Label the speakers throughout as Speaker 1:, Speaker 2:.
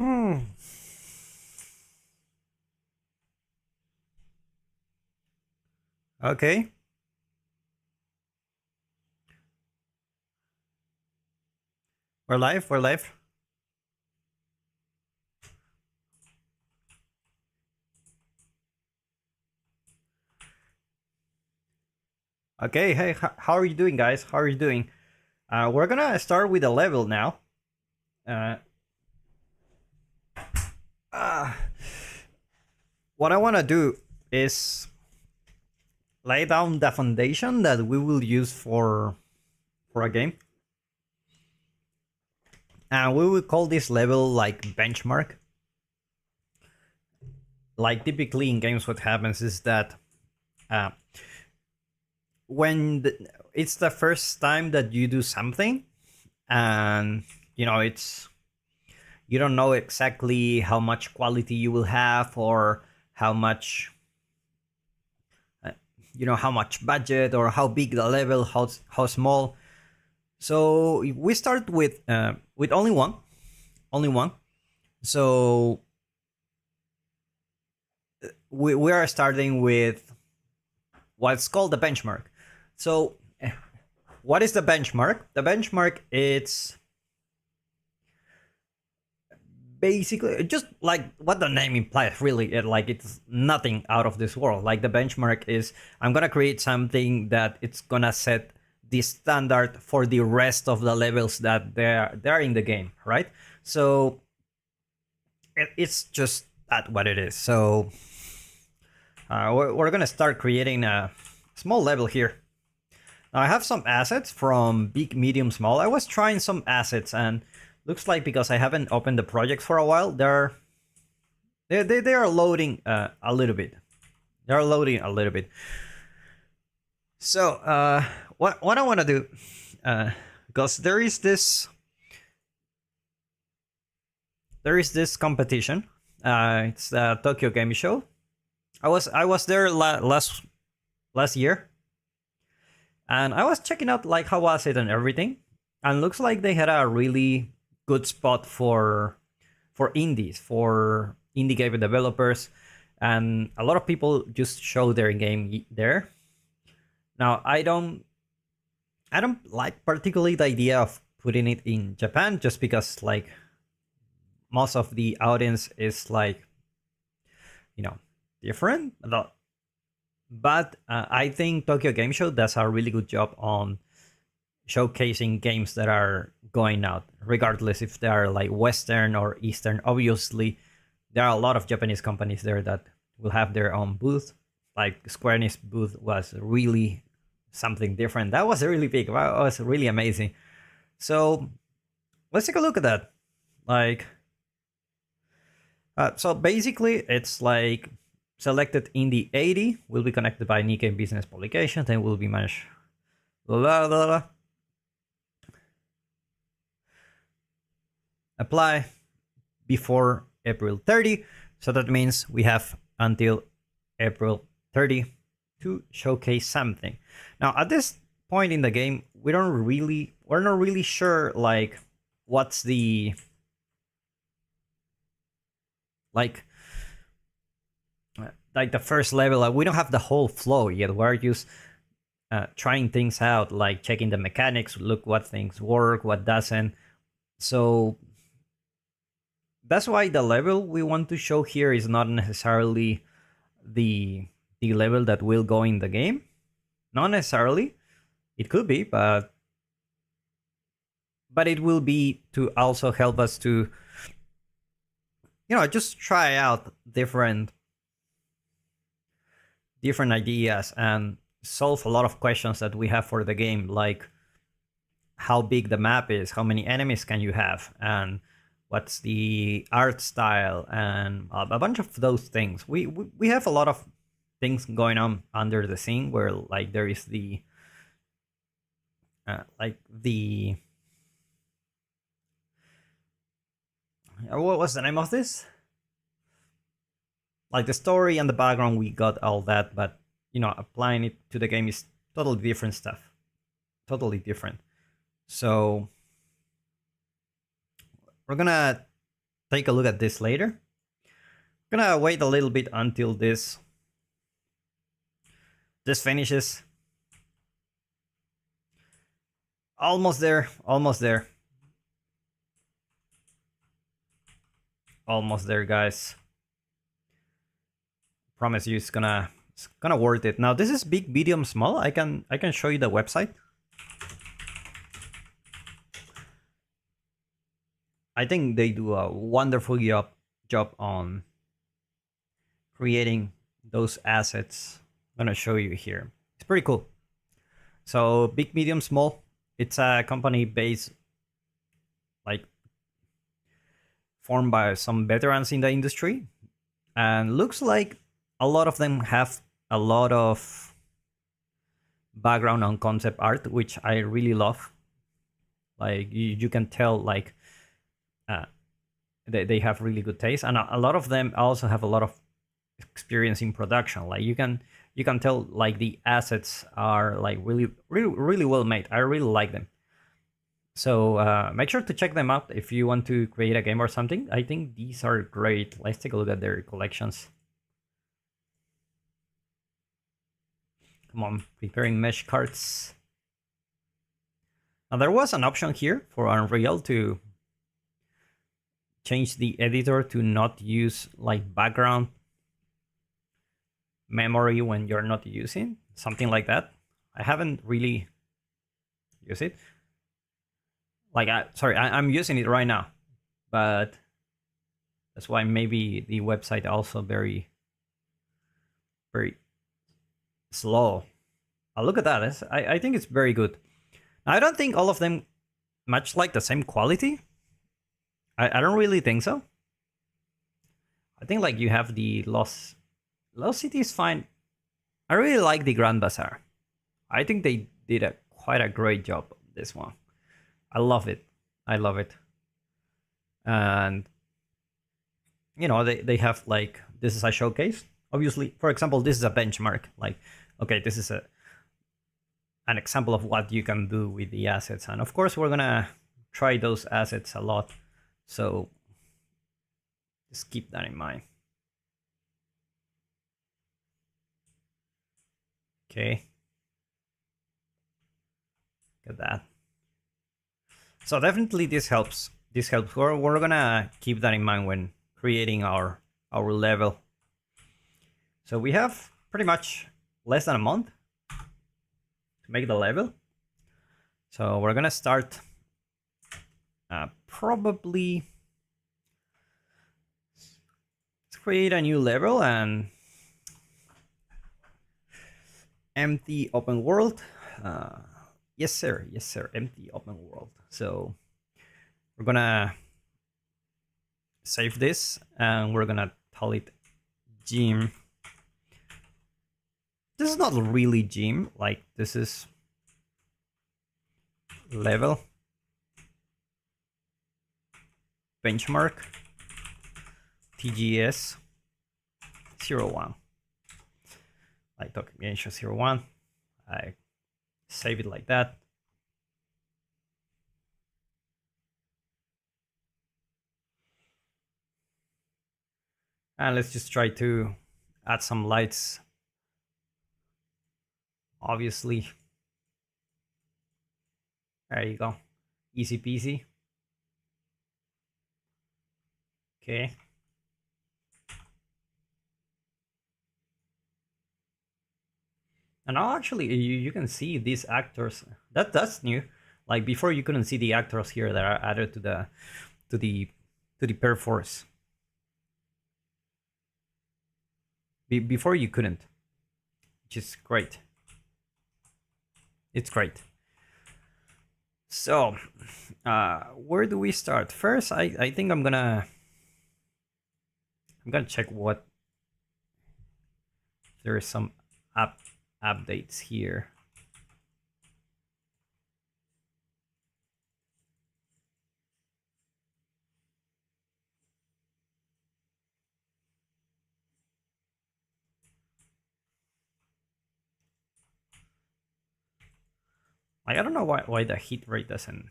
Speaker 1: Hmm. Okay. We're live. We're live. Okay. Hey, how are you doing, guys? How are you doing? We're gonna start with a level now. Uh, uh, what I wanna do is lay down the foundation that we will use for a game, and we will call this level like benchmark. Like typically in games, what happens is that uh, it's the first time that you do something, and it's you don't know exactly how much quality you will have or how much uh, how much budget or how big the level, how small. So we start with only one. So we are starting with what's called the benchmark. So what is the benchmark? The benchmark, it's basically just like what the name implies. Really, like it's nothing out of this world. Like the benchmark is, I'm gonna create something that it's gonna set the standard for the rest of the levels that they're in the game, right? So it's just that what it is. So we're gonna start creating a small level here. Now I have some assets from big, medium, small. I was trying some assets, and looks like because I haven't opened the project for a while, they are loading a little bit. They're loading a little bit. So what I want to do, because there is this competition. It's the Tokyo Game Show. I was there last year, and I was checking out like how was it and everything, and looks like they had a really good spot for indies, for indie game developers, and a lot of people just show their game there. Now I don't like particularly the idea of putting it in Japan, just because like most of the audience is like you know different. But I think Tokyo Game Show does a really good job on showcasing games that are going out, regardless if they are like Western or Eastern. Obviously, there are a lot of Japanese companies there that will have their own booth. Like Square Enix booth was really something different. That was really big. Wow, it was really amazing. So let's take a look at that. Like, so basically, it's like selected in the 80 will be connected by Nikkei Business Publications and will be managed. Blah, blah, blah. Apply before April 30. So that means we have until April 30 to showcase something. Now, at this point in the game, we're not really sure like what's the like like the first level. Like, we don't have the whole flow yet. We're just trying things out, like checking the mechanics, look what things work, what doesn't. So that's why the level we want to show here is not necessarily the the level that will go in the game. Not necessarily. It could be, but it will be to also help us to just try out different ideas and solve a lot of questions that we have for the game, like how big the map is, how many enemies can you have, and what's the art style, and a bunch of those things. We have a lot of things going on under the scene, where like there is the like the what was the name of this? Like the story and the background, we got all that, but applying it to the game is totally different stuff. Totally different. So we're gonna take a look at this later. Gonna wait a little bit until this finishes. Almost there, almost there. Almost there, guys. Promise you it's gonna worth it. Now this is big, medium, small. I can show you the website. I think they do a wonderful job on creating those assets. I'm gonna show you here. It's pretty cool. So big, medium, small. It's a company based, like, formed by some veterans in the industry, and looks like a lot of them have a lot of background on concept art, which I really love. Like you can tell, like they have really good taste, and a lot of them also have a lot of experience in production. Like you can tell, like, the assets are like really well made. I really like them. So make sure to check them out if you want to create a game or something. I think these are great. Let's take a look at their collections. Come on, preparing mesh cards. Now there was an option here for Unreal to change the editor to not use like background memory when you're not using something like that. I haven't really used it. Like, I'm using it right now, but that's why maybe the website also very slow. Look at that. I think it's very good. I don't think all of them match like the same quality. I don't really think so. I think like you have the Lost City is fine. I really like the Grand Bazaar. I think they did quite a great job on this one. I love it. I love it. And you know, they have, like, this is a showcase. Obviously, for example, this is a benchmark. Like, okay, this is an example of what you can do with the assets. And of course, we're gonna try those assets a lot. So just keep that in mind. Okay. Get that. So definitely this helps. This helps. We're gonna keep that in mind when creating our level. So we have pretty much less than a month to make the level. So we're gonna start probably, let's create a new level and empty open world. Yes sir, empty open world. So we're gonna save this and we're gonna call it gym. This is not really gym, like this is level benchmark TGS 01. Like documentation 01. I save it like that. And let's just try to add some lights. Obviously. There you go. Easy peasy. Okay. And now actually you can see these actors. That's new. Like before you couldn't see the actors here that are added to the perforce. Before you couldn't, which is great. It's great. So where do we start? First, I think I'm gonna check what there is some updates here. I don't know why the hit rate doesn't.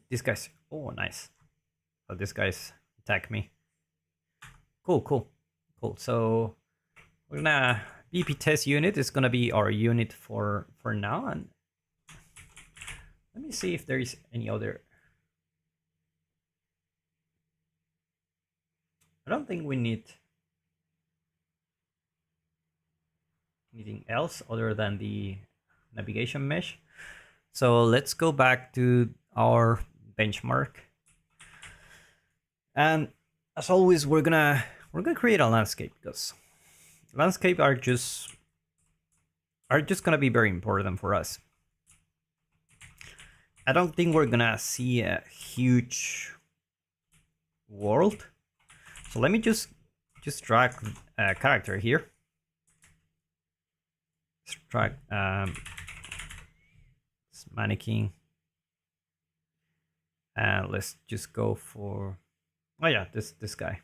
Speaker 1: These guys. Oh, nice. So these guys attack me. Cool, cool, cool. So we're gonna BP test unit is gonna be our unit for now, and let me see if there is any other. I don't think we need anything else other than the navigation mesh. So let's go back to our benchmark. And as always, we're gonna create a landscape, because landscape are just gonna be very important for us. I don't think we're gonna see a huge world. So let me just drag a character here. Let's drag this mannequin. And let's just go for, oh yeah, this guy.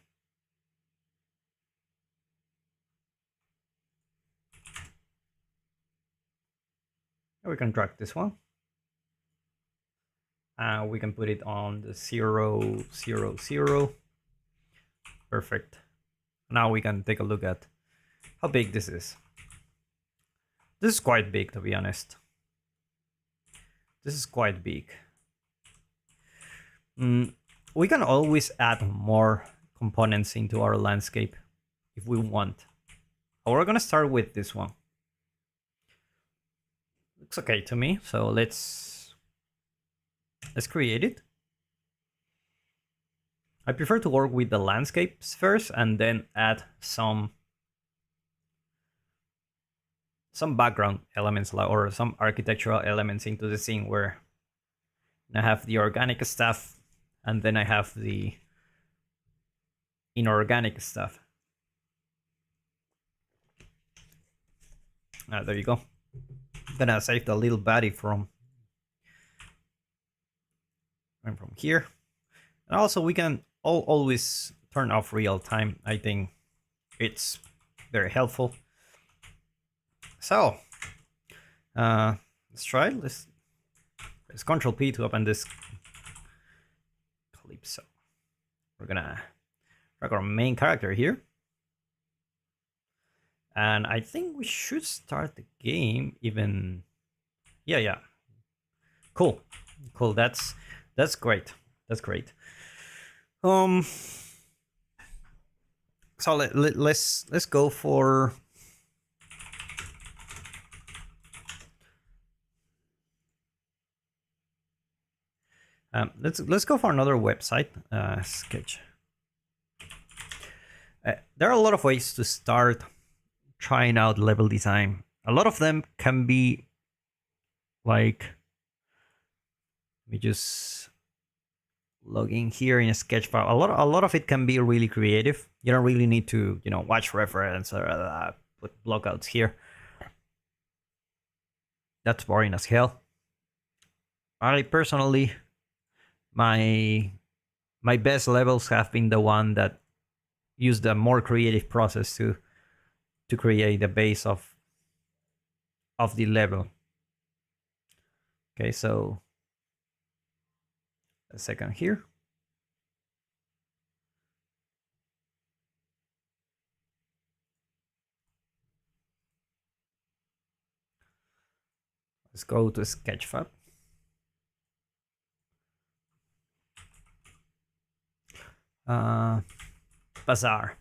Speaker 1: And we can drag this one. We can put it on the 0, 0, 0. Perfect. Now we can take a look at how big this is. This is quite big, to be honest. This is quite big. We can always add more components into our landscape if we want. But we're gonna start with this one. Looks okay to me, so let's create it. I prefer to work with the landscapes first and then add some background elements or some architectural elements into the scene, where I have the organic stuff and then I have the inorganic stuff. There you go. I'm gonna save the little body from here. And also we can always turn off real time. I think it's very helpful. So let's try it. Let's Control P to open this clip. So we're gonna drag our main character here, and I think we should start the game even. Yeah. Cool. That's great. That's great. So let's go for. Let's go for another website, Sketch. There are a lot of ways to start trying out level design. A lot of them can be like, let me just log in here in a sketch file. A lot of it can be really creative. You don't really need to, watch reference or put blockouts here. That's boring as hell. I personally, my best levels have been the one that use the more creative process to create the base of the level. Okay, so a second here. Let's go to Sketchfab. Bazaar.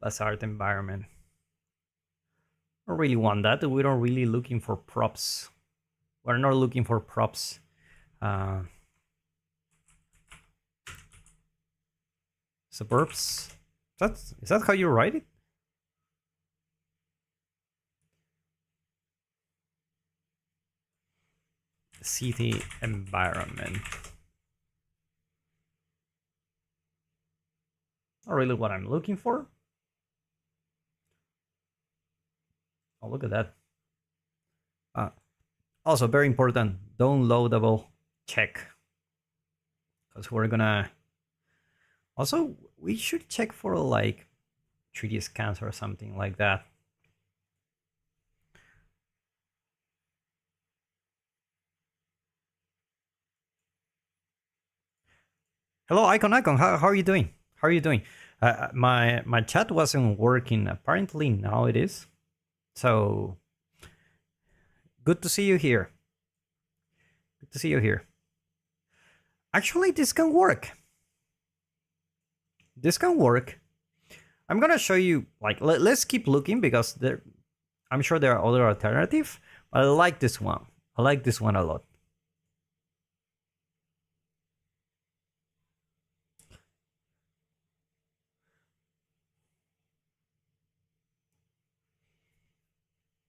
Speaker 1: Bazaar environment. I don't really want that. We're not really looking for props. We're not looking for props. Suburbs. Is that how you write it? City environment. Not really what I'm looking for. Oh, look at that. Also, very important, downloadable check. Because we're gonna... Also, we should check for like 3D scans or something like that. Hello, Icon Icon. How are you doing? How are you doing? My chat wasn't working. Apparently now it is. So good to see you here. Good to see you here. Actually, this can work. This can work. I'm gonna show you. Like, let's keep looking because I'm sure there are other alternatives. But I like this one. I like this one a lot.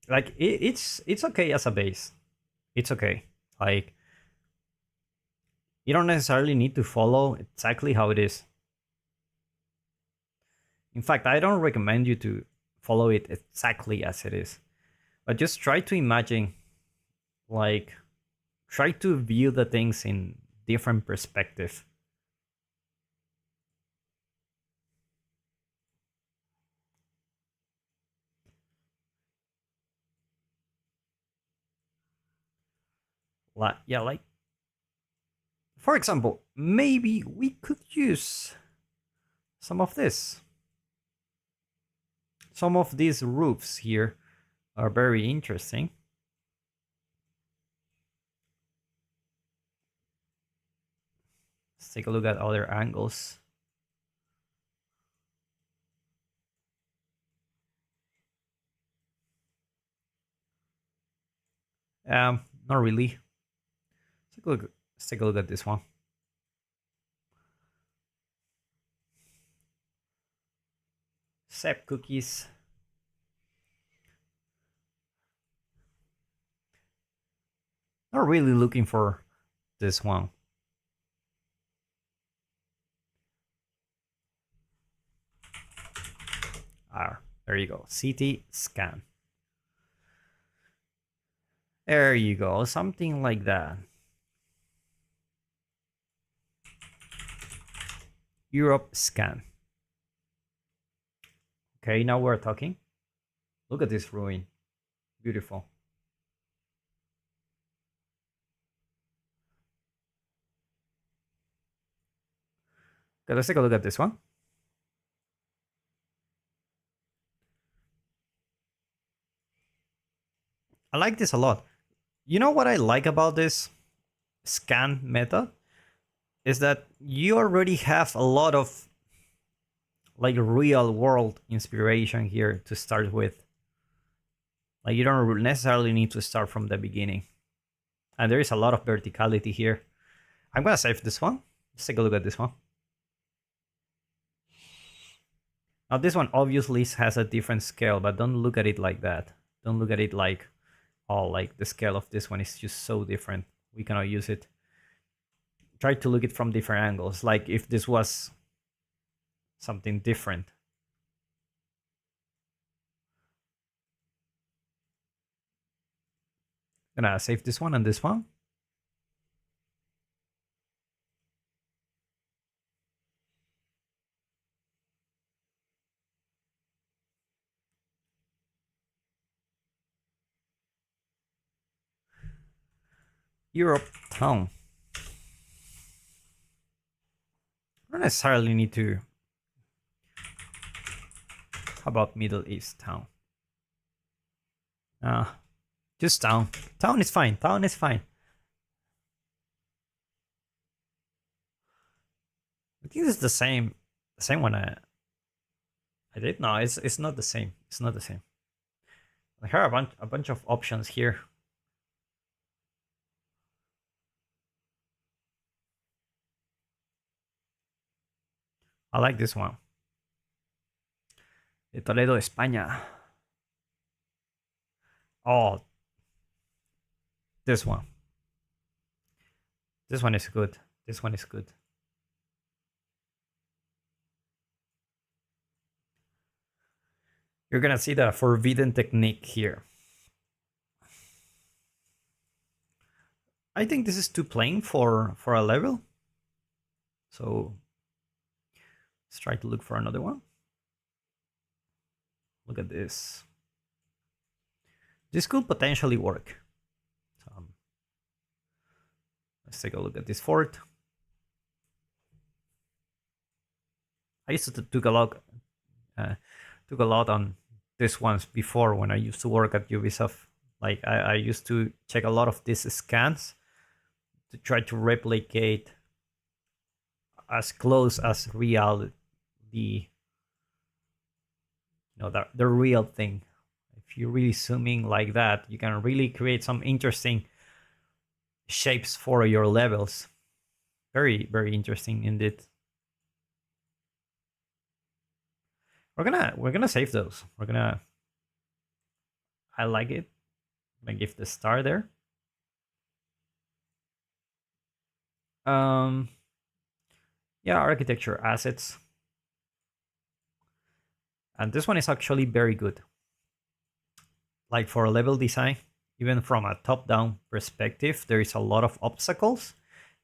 Speaker 1: Like it's okay as a base. It's okay. Like you don't necessarily need to follow exactly how it is. In fact, I don't recommend you to follow it exactly as it is. But just try to imagine, like, try to view the things in different perspective. Yeah, like, for example, maybe we could use some of this. Some of these roofs here are very interesting. Let's take a look at other angles. Not really. Let's take a look at this one. Sep cookies. Not really looking for this one. There you go. CT scan. There you go. Something like that. Europe scan. Okay, now we're talking. Look at this ruin. Beautiful. Okay, let's take a look at this one. I like this a lot. You know what I like about this scan method? Is that you already have a lot of like real world inspiration here to start with. Like you don't necessarily need to start from the beginning. And there is a lot of verticality here. I'm gonna save this one. Let's take a look at this one. Now this one obviously has a different scale, but don't look at it like that. Don't look at it like, oh, like the scale of this one is just so different. We cannot use it. Try to look at it from different angles. Like if this was something different. Gonna save this one and this one. Europe town. I don't necessarily need to. How about Middle East town? Just town. Town is fine. Town is fine. I think it's the same. The same one I did. No, it's not the same. It's not the same. I have a bunch of options here. I like this one. De Toledo, España. Oh, this one. This one is good. This one is good. You're gonna see the forbidden technique here. I think this is too plain for a level. So let's try to look for another one. Look at this. This could potentially work. Let's take a look at this fort. I used to uh, took a lot on this ones before when I used to work at Ubisoft. Like I used to check a lot of these scans to try to replicate as close as real the the real thing. If you're really zooming like that, you can really create some interesting shapes for your levels. Very, very interesting indeed. We're gonna save those. I like it. I'm gonna give the star there. Um yeah, architecture assets. And this one is actually very good. Like for level design, even from a top-down perspective, there is a lot of obstacles.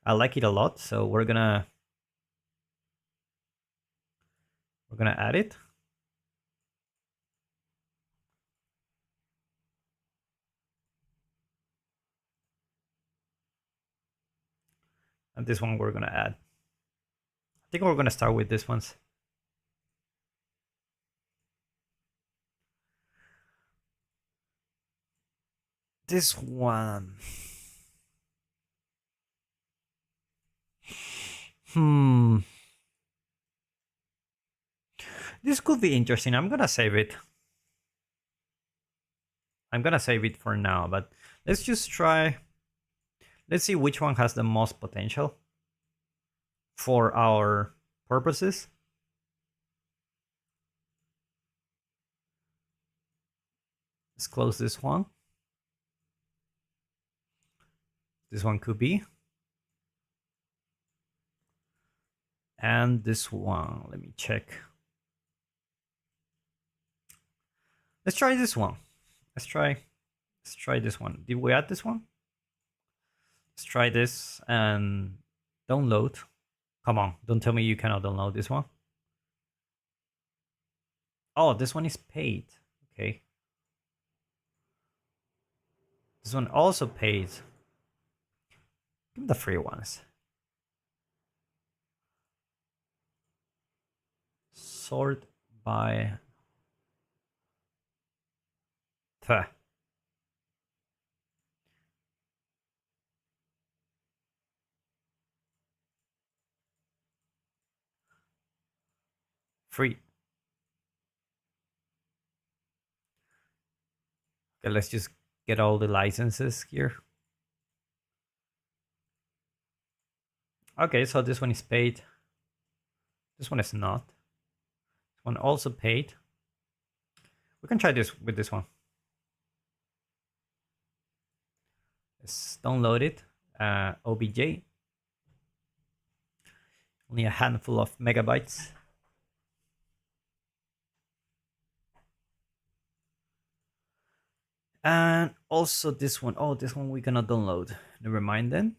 Speaker 1: I like it a lot, so we're gonna add it. And this one we're gonna add. I think we're gonna start with this ones. This one. Hmm. This could be interesting. I'm gonna save it. I'm gonna save it for now, but let's just try. Let's see which one has the most potential for our purposes. Let's close this one. This one could be. And this one, let me check. Let's try this one. Let's try this one. Did we add this one? Let's try this and download. Come on, don't tell me you cannot download this one. Oh, this one is paid. Okay. This one also paid. Give me the free ones. Sort by Pah. Free. Okay, let's just get all the licenses here. Okay, so this one is paid. This one is not. This one also paid. We can try this with this one. Let's download it. OBJ. Only a handful of megabytes. And also this one. Oh, this one we cannot download. Never mind then.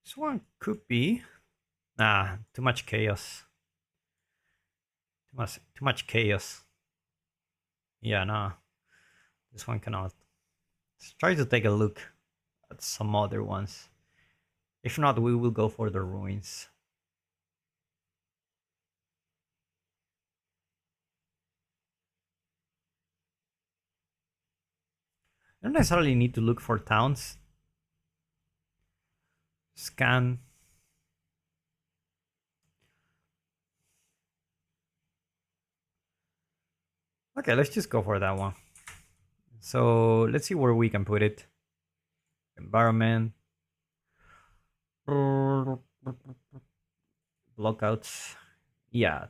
Speaker 1: This one could be. Nah, too much chaos. Too much chaos. Yeah, nah. This one cannot. Let's try to take a look at some other ones. If not, we will go for the ruins. You don't necessarily need to look for towns. Scan. Okay, let's just go for that one. So let's see where we can put it. Environment. Blockouts. Yeah.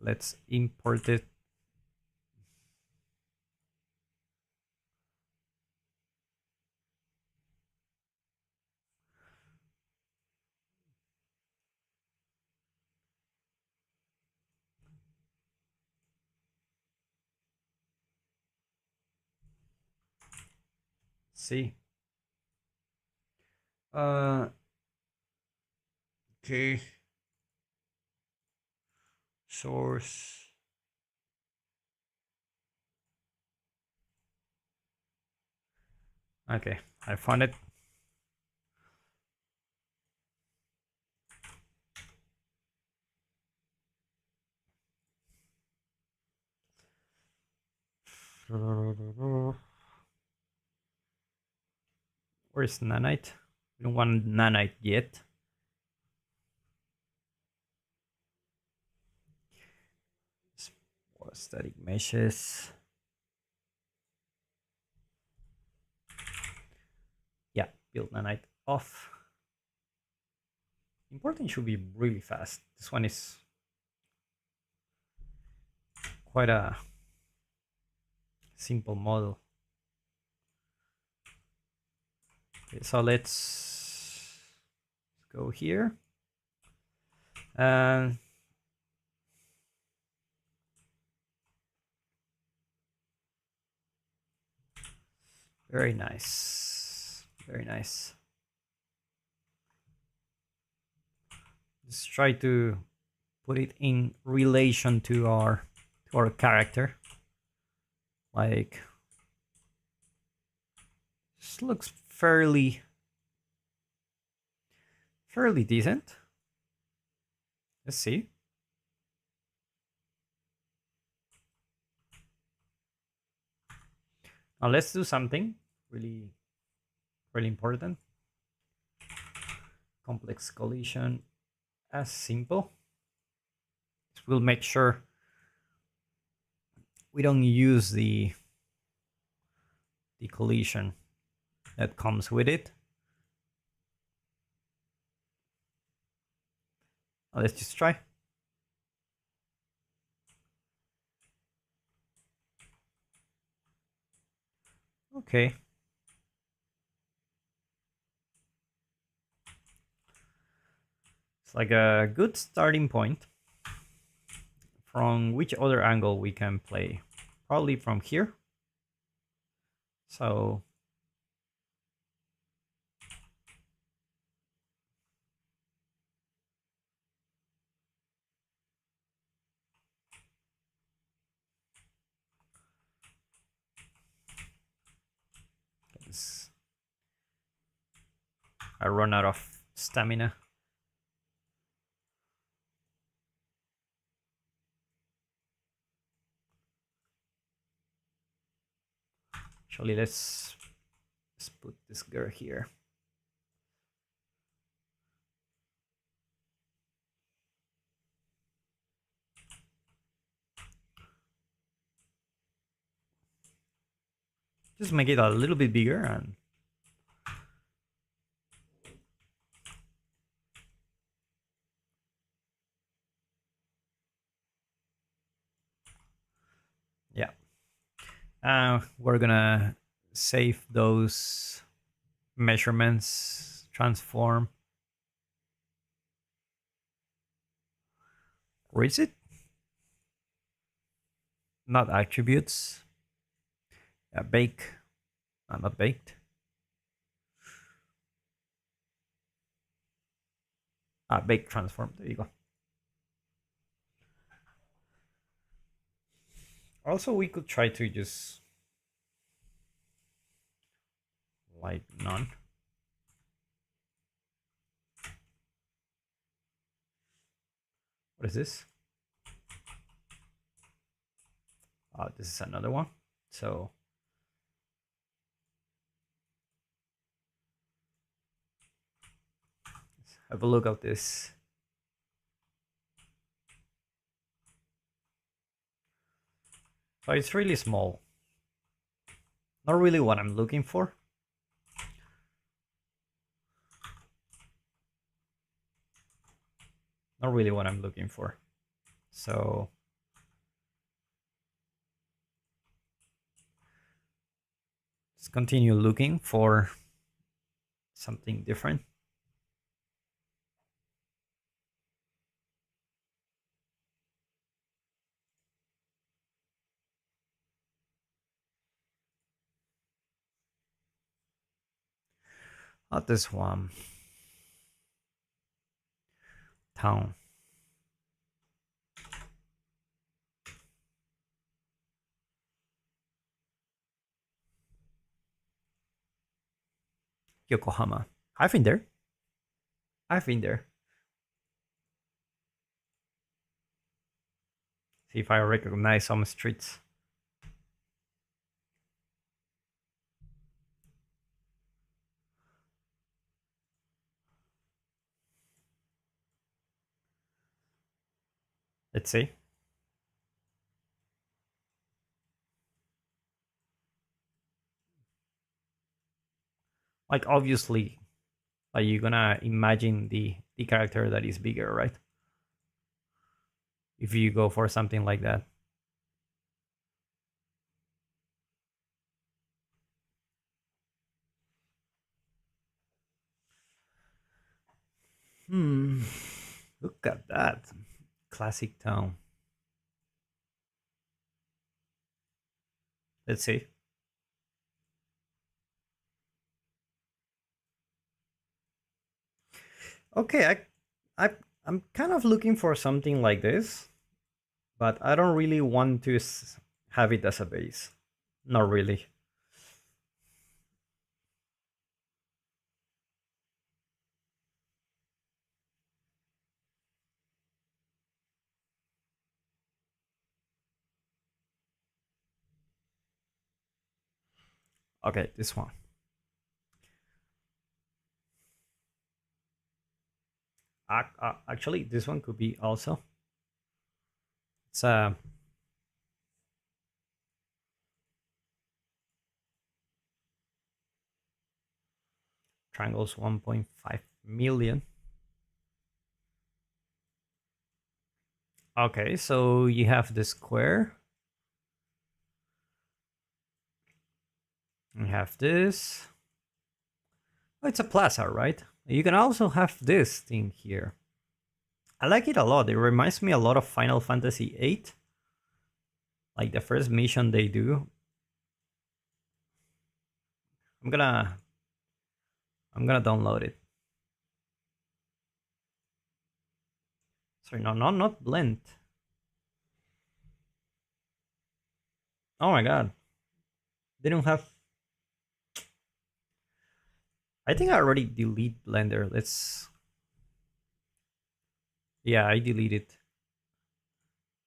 Speaker 1: Let's import it. see. Uh, okay. Source. Okay, I found it. Where's nanite? We don't want nanite yet. Static meshes. Yeah, build nanite off. Importing should be really fast. This one is quite a simple model. Okay, so let's go here. And very nice. Very nice. Let's try to put it in relation to our character. Like, this looks fairly decent. Let's see. Now let's do something really important. Complex collision as simple. This will make sure we don't use the collision that comes with it. Now let's just try. Okay. It's like a good starting point. From which other angle we can play? Probably from here. So I run out of stamina. Actually, let's put this girl here. Just make it a little bit bigger and yeah. We're gonna save those measurements, transform. Or is it? Not attributes. Yeah, bake. Not baked. Bake transform. There you go. Also, we could try to just like none. What is this? This is another one. So let's have a look at this. So it's really small. Not really what I'm looking for. Not really what I'm looking for. So let's continue looking for something different. Not this one. Town. Yokohama. I've been there. I've been there. See if I recognize some streets. Let's see. Like obviously, like you're gonna imagine the character that is bigger, right? If you go for something like that. Hmm. Look at that. Classic town. Let's see. Okay, I I'm kind of looking for something like this, but I don't really want to have it as a base. Not really. Okay, this one. Actually, this one could be also. It's triangles 1.5 million. Okay, so you have the square. You have this. Oh, it's a plaza, right? You can also have this thing here. I like it a lot. It reminds me a lot of Final Fantasy VIII. Like the first mission they do. I'm gonna I'm gonna download it. Sorry, no, not blend. Oh my god. They don't have. I think I already delete Blender. Let's. Yeah, I deleted.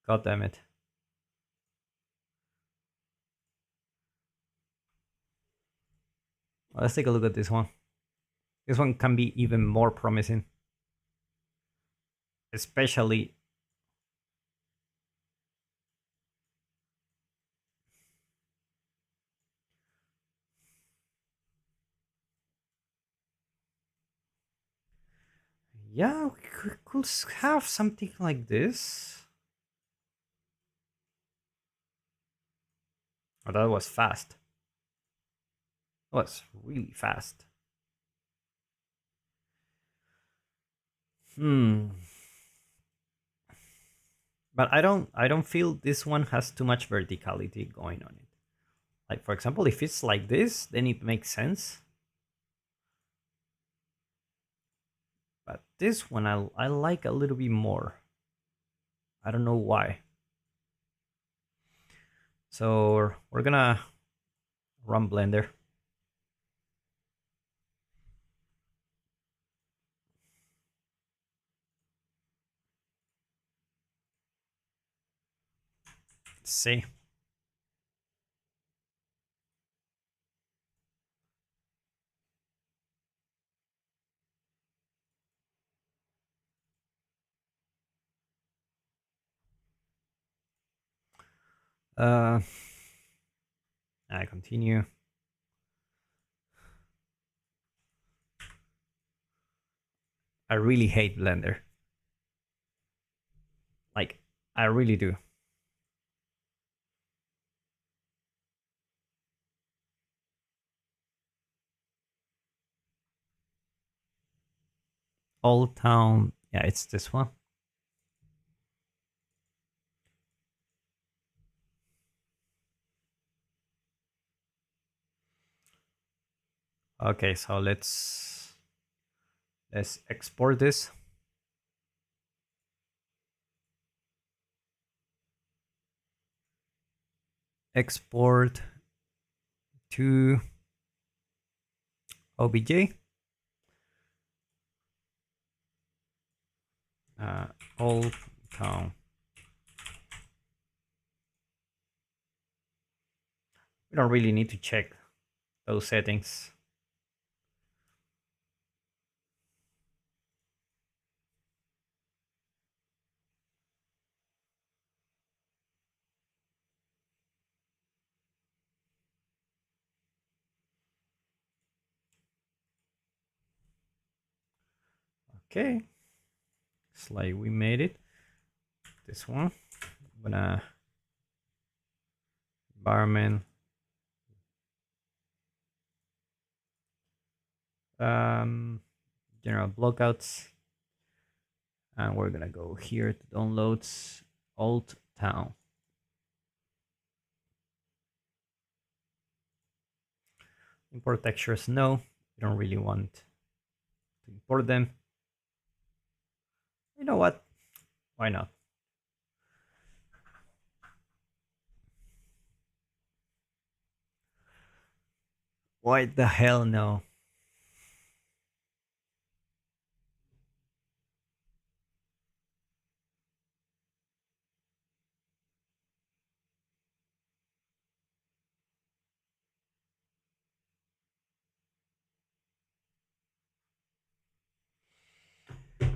Speaker 1: God damn it. Let's take a look at this one. This one can be even more promising. Especially. Yeah, we could have something like this. Oh, that was fast. That was really fast. Hmm. But I don't feel this one has too much verticality going on it. Like for example, if it's like this, then it makes sense. But this one I like a little bit more. I don't know why. So we're gonna run Blender. See. Uh, I continue. I really hate Blender. Like I really do. Old Town. Yeah, it's this one. Okay, so let's Let's export this. Export to OBJ. Old town. We don't really need to check those settings. Okay, it's like we made it. This one, I'm gonna environment, general blockouts, and we're gonna go here to downloads, old town. Import textures, no, we don't really want to import them. You know what? Why not? Why the hell no?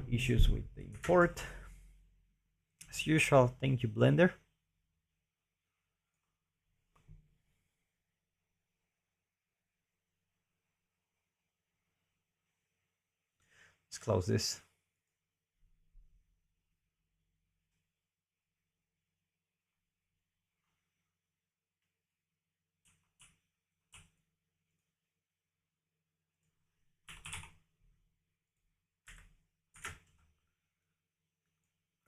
Speaker 1: Issues with the import. As usual, thank you, Blender. Let's close this.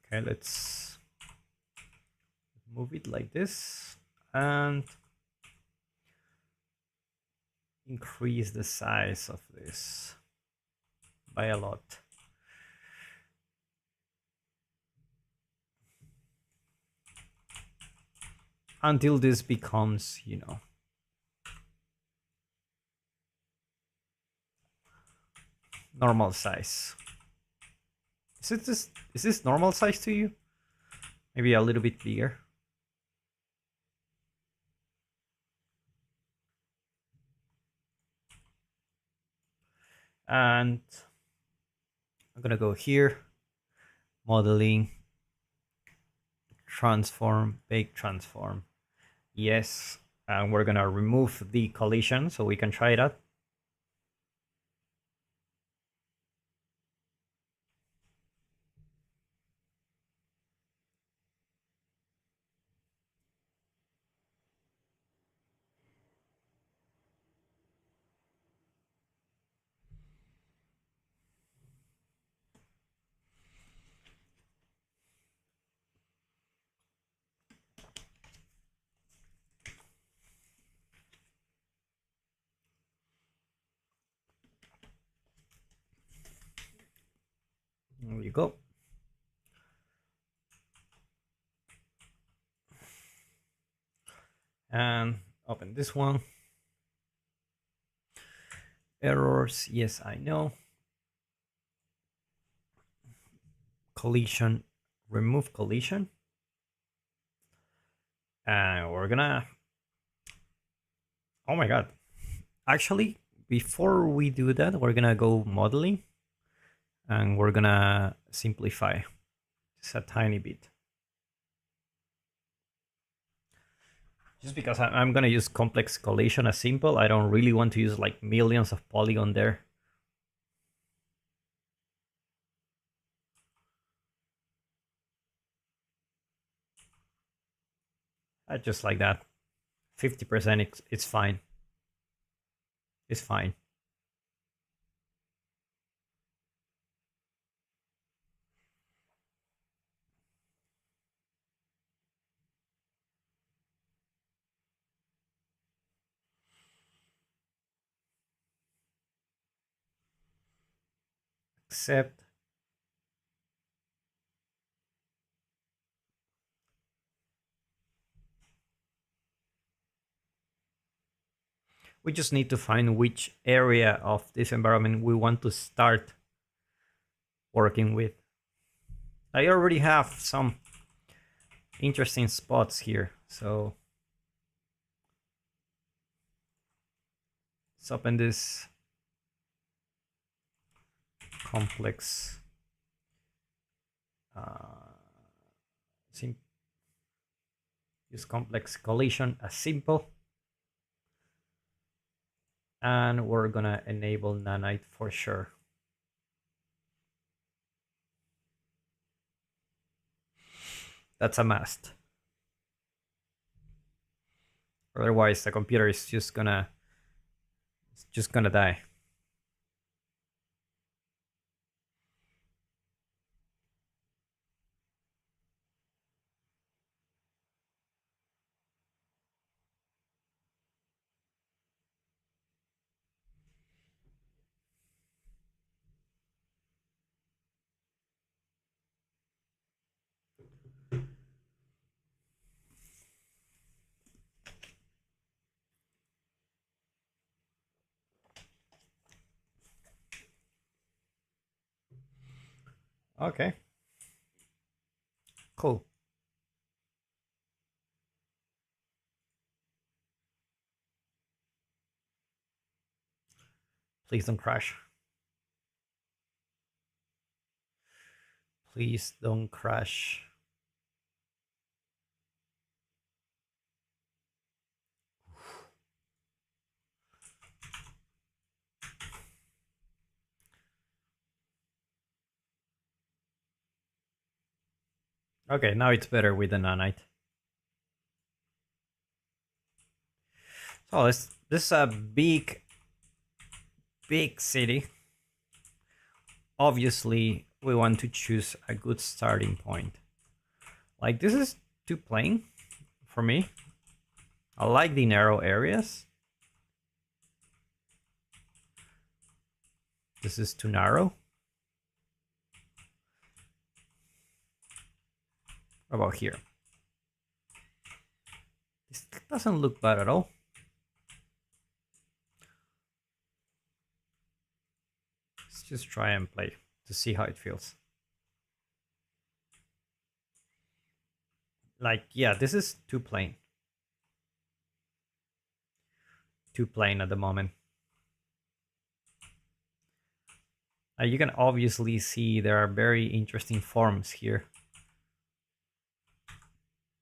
Speaker 1: Okay, let's move it like this and increase the size of this by a lot. Until this becomes, you know, normal size. Is this normal size to you? Maybe a little bit bigger. And I'm gonna go here, modeling, transform, bake transform. Yes, and we're gonna remove the collision so we can try it out. There you go. And open this one. Errors, yes, I know. Collision, remove collision. And we're gonna, oh my god. Actually, before we do that, we're gonna go modeling and we're gonna simplify just a tiny bit. Just because I'm gonna use complex collision as simple, I don't really want to use like millions of polygon there. Just like that. 50%, it's fine. It's fine. accept. We just need to find which area of this environment we want to start working with. I already have some interesting spots here, so let's open this complex use complex collision as simple, and we're gonna enable nanite for sure. That's a must. Otherwise the computer is just gonna die. Okay. Cool. Please don't crash. Please don't crash. Okay, now it's better with the nanite. So this is a big city. Obviously, we want to choose a good starting point. Like, this is too plain for me. I like the narrow areas. This is too narrow. What about here? This doesn't look bad at all. Let's just try and play to see how it feels. Like, yeah, this is too plain. Too plain at the moment. You can obviously see there are very interesting forms here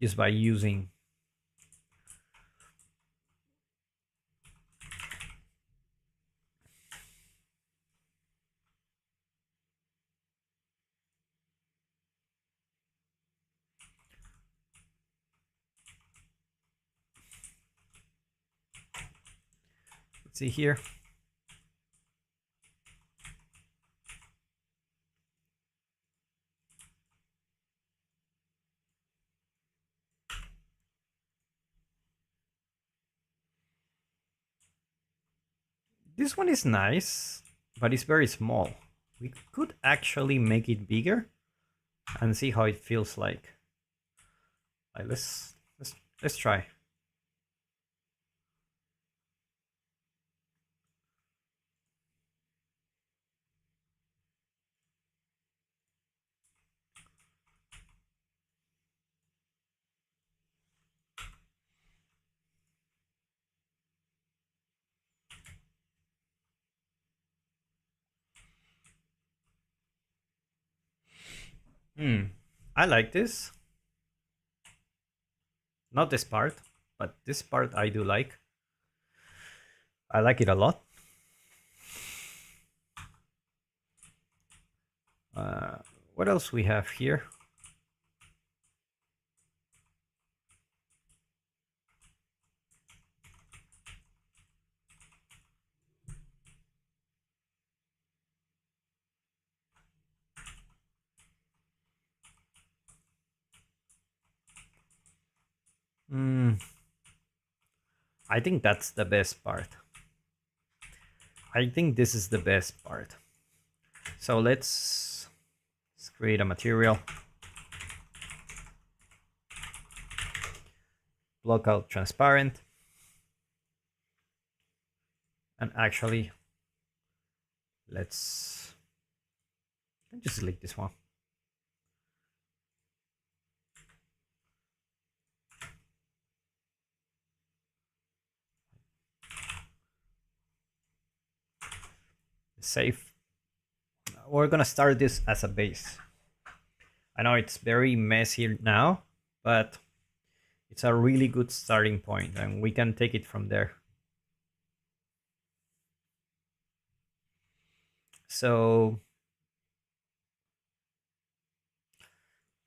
Speaker 1: just by using let's see here. This one is nice, but it's very small. We could actually make it bigger and see how it feels like. Like, let's try. I like this. Not this part, but this part I do like. I like it a lot. What else we have here? I think that's the best part. I think this is the best part. So let's create a material. Block out transparent. And actually, let's just delete this one. Save. We're gonna start this as a base. I know it's very messy now, but it's a really good starting point and we can take it from there. So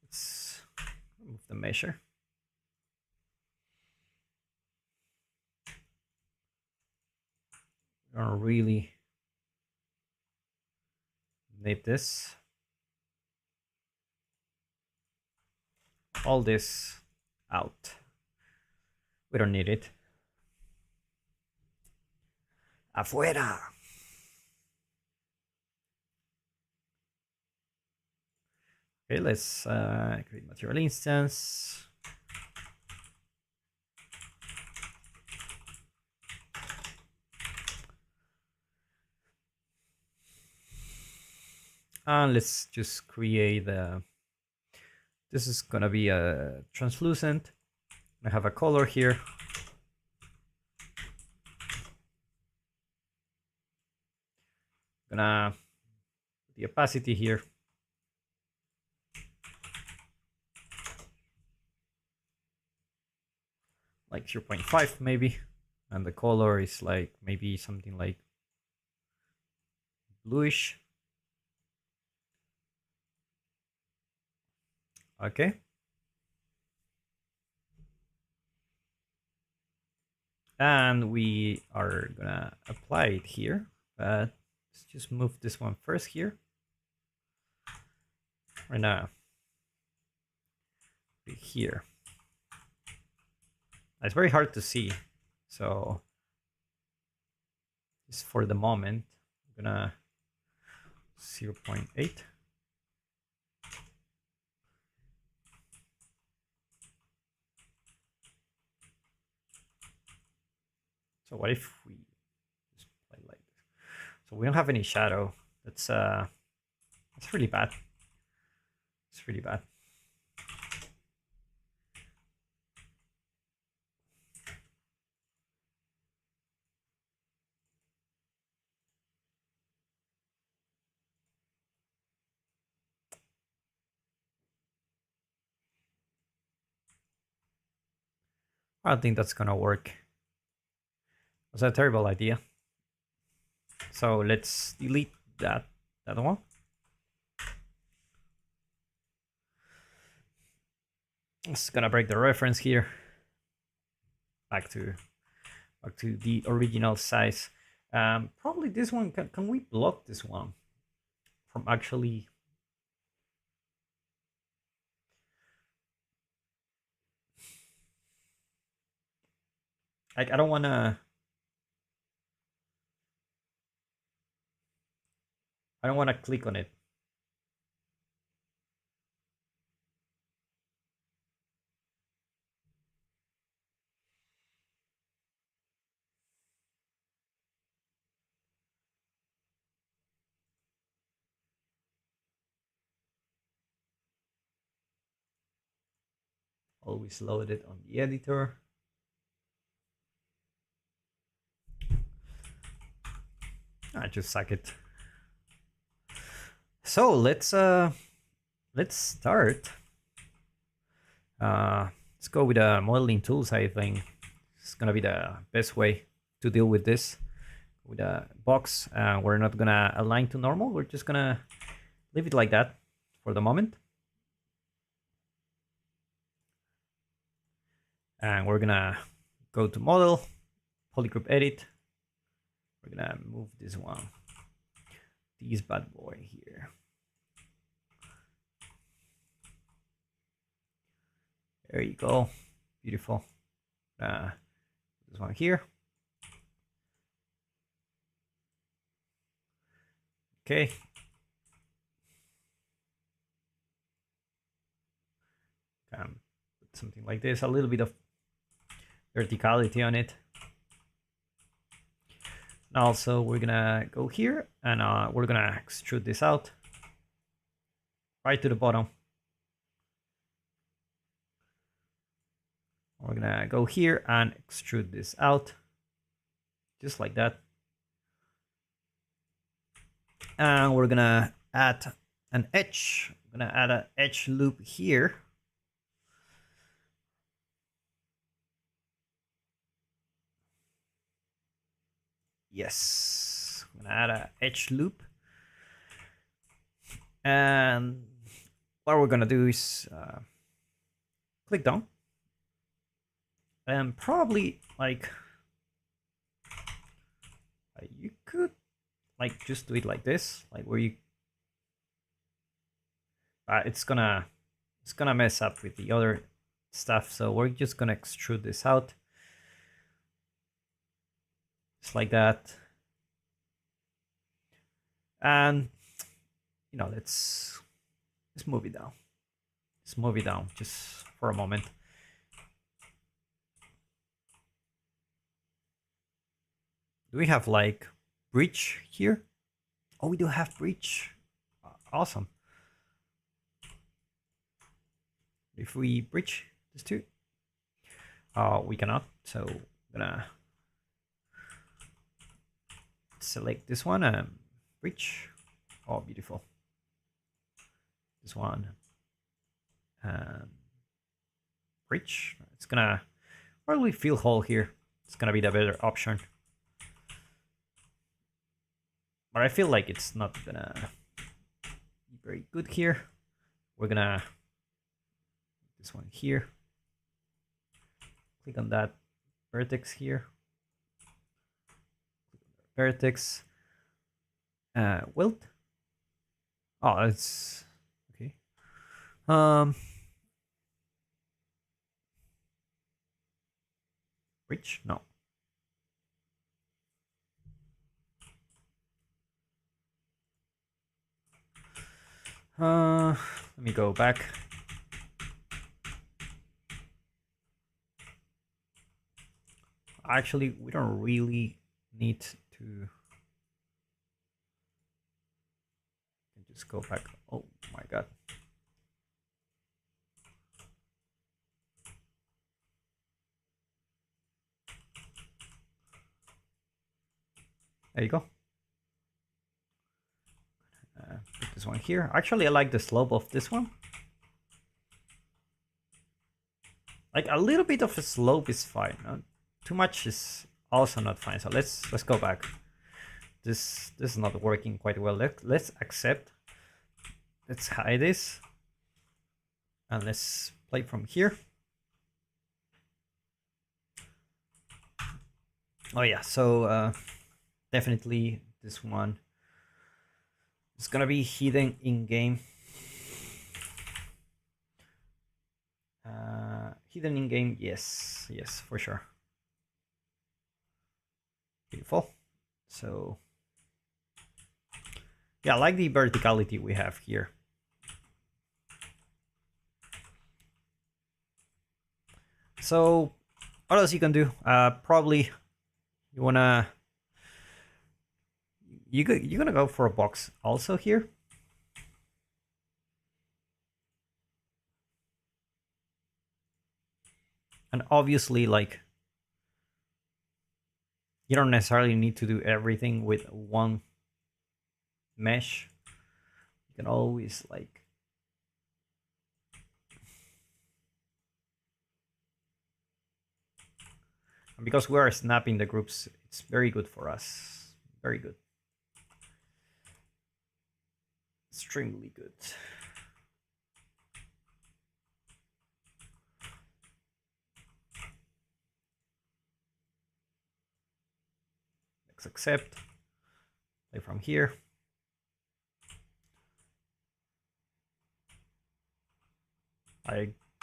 Speaker 1: let's remove the measure. I don't really need this. All this out. We don't need it. Afuera. Okay, let's create material instance. And let's just create a, this is gonna be a translucent. I have a color here. Gonna put the opacity here. Like 0.5 maybe. And the color is like maybe something like bluish. Okay. And we are gonna apply it here, but let's just move this one first here. Right now, here. It's very hard to see, so just for the moment, I'm gonna 0.8. So what if we just play like this? So we don't have any shadow. That's really bad. It's really bad. I don't think that's gonna work. That's a terrible idea. So let's delete that one. It's gonna break the reference here. Back to the original size. Probably this one. Can we block this one from actually? Like, I don't wanna. I don't wanna click on it. Always load it on the editor. I just suck it. So let's start. Let's go with modeling tools. I think it's gonna be the best way to deal with this. With a box, we're not gonna align to normal. We're just gonna leave it like that for the moment. And we're gonna go to model, polygroup edit. We're gonna move this one, this bad boy here. There you go, beautiful. This one here. Okay, Put something like this, a little bit of verticality on it. And also, we're gonna go here and we're gonna extrude this out right to the bottom. We're gonna go here and extrude this out, just like that. And we're gonna add an edge. I'm gonna add an edge loop here. Yes, I'm gonna add an edge loop. And what we're gonna do is click down. And probably like you could like just do it like this, like where you it's gonna mess up with the other stuff, so we're just gonna extrude this out just like that. And you know, let's move it down. Let's move it down just for a moment. Do we have like bridge here? Oh, we do have bridge. Awesome. If we bridge these two, we cannot. So I'm gonna select this one and bridge. Oh, beautiful. This one and bridge. It's gonna probably fill hole here. It's gonna be the better option. But I feel like it's not gonna be very good here. We're gonna put this one here. Click on that vertex here. Vertex. Wilt. Oh, it's okay. Bridge? No. Let me go back. Actually, we don't really need to just go back. Oh my god. There you go. Put this one here. Actually, I like the slope of this one. Like a little bit of a slope is fine. Too much is also not fine. So let's go back. This is not working quite well. Let's accept. Let's hide this. And let's play from here. Oh yeah, so definitely this one is gonna be hidden in game. Hidden in game, yes, for sure. Beautiful. So yeah, I like the verticality we have here. So what else you can do? Probably you wanna you're gonna go for a box also here. And obviously, like, you don't necessarily need to do everything with one mesh. You can always like and because we are snapping the groups, it's very good for us. Very good. Extremely good. Let's accept. Play from here.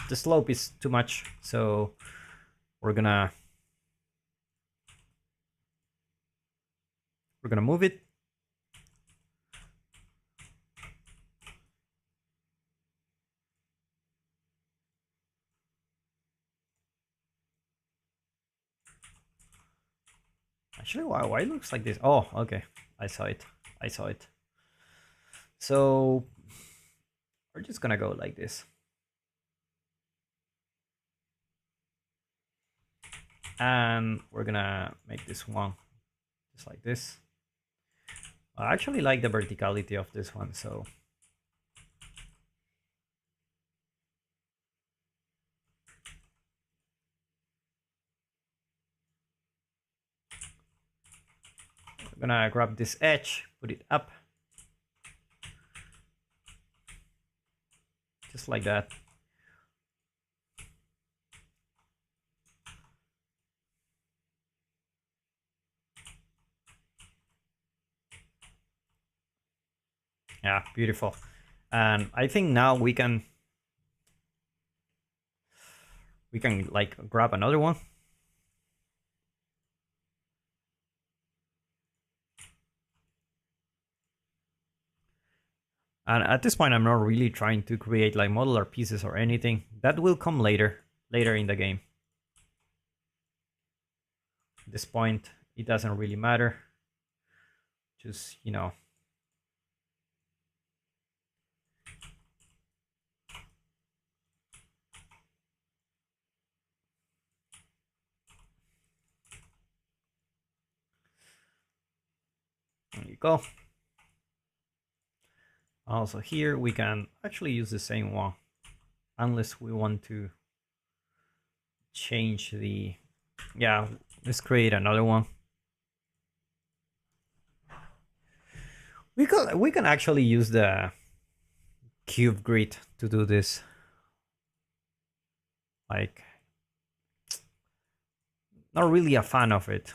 Speaker 1: The slope is too much, so we're gonna move it. Actually, why it looks like this? Oh, okay. I saw it. I saw it. So we're just gonna go like this. And we're gonna make this one just like this. I actually like the verticality of this one, so I'm gonna grab this edge, put it up, just like that. Yeah, beautiful. And I think now we can like grab another one. And at this point, I'm not really trying to create like modular pieces or anything. That will come later in the game. At this point, it doesn't really matter. Just, you know. There you go. Also here, we can actually use the same one. Unless we want to change the... Yeah, let's create another one. We can actually use the cube grid to do this. Like, not really a fan of it.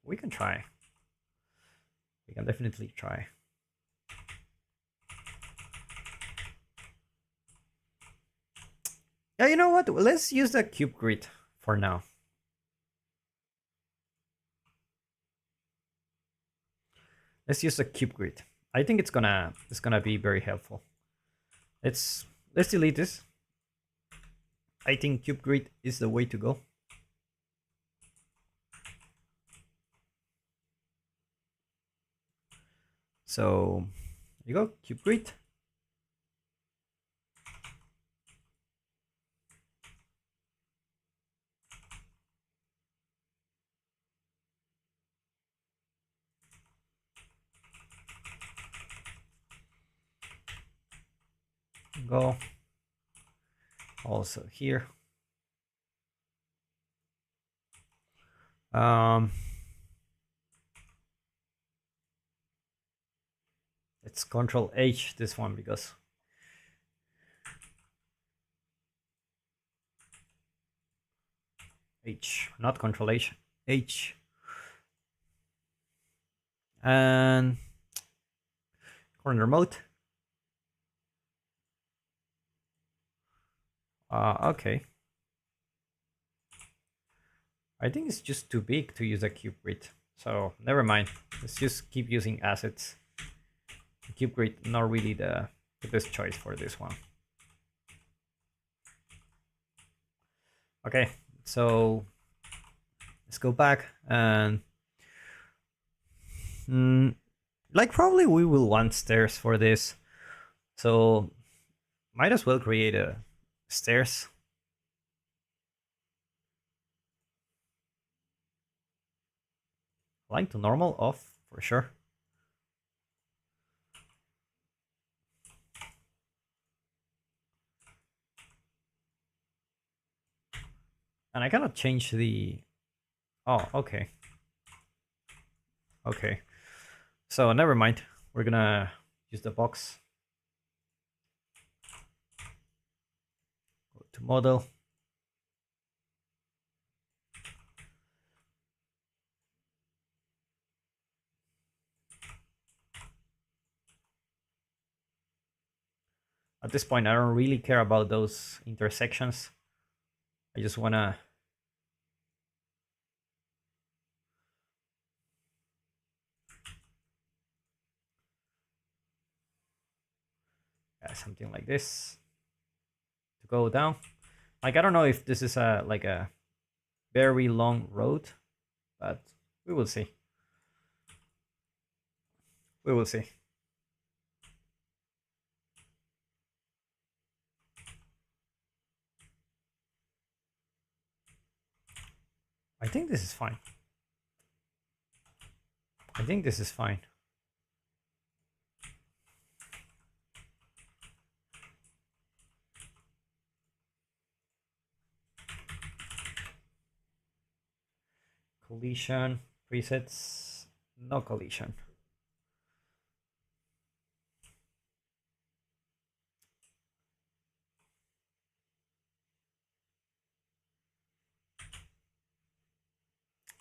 Speaker 1: We can try. We can definitely try. Yeah, you know what? Let's use the cube grid for now. Let's use the cube grid. I think it's gonna be very helpful. Let's delete this. I think cube grid is the way to go. So there you go, cube grid. Go also here. Let's control H this one because H, not control H, H. And corner mode. Okay. I think it's just too big to use a cube grid. So never mind. Let's just keep using assets. The cube grid, not really the best choice for this one. Okay, so let's go back and like probably we will want stairs for this. So might as well create a stairs. Align to normal off for sure. And I cannot change the... Oh, okay. Okay. So never mind. We're gonna use the box. Go to model. At this point, I don't really care about those intersections. I just wanna... something like this to go down. Like, I don't know if this is a like a very long road but we will see. We will see. I think this is fine. I think this is fine. Collision, presets, no collision.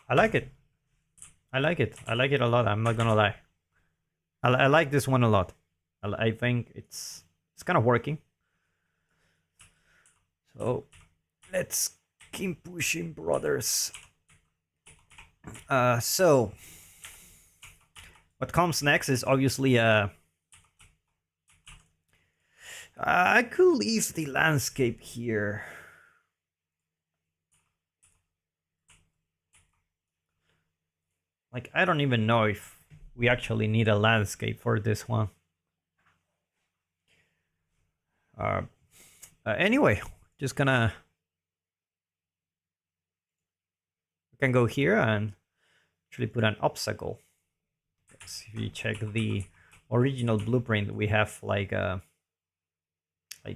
Speaker 1: I like it. I like it. I like it a lot. I'm not gonna lie. I like this one a lot. I think it's kind of working. So let's keep pushing, brothers. So what comes next is obviously I could leave the landscape here. Like, I don't even know if we actually need a landscape for this one. Anyway, just gonna... We can go here and actually put an obstacle. If you check the original blueprint, we have like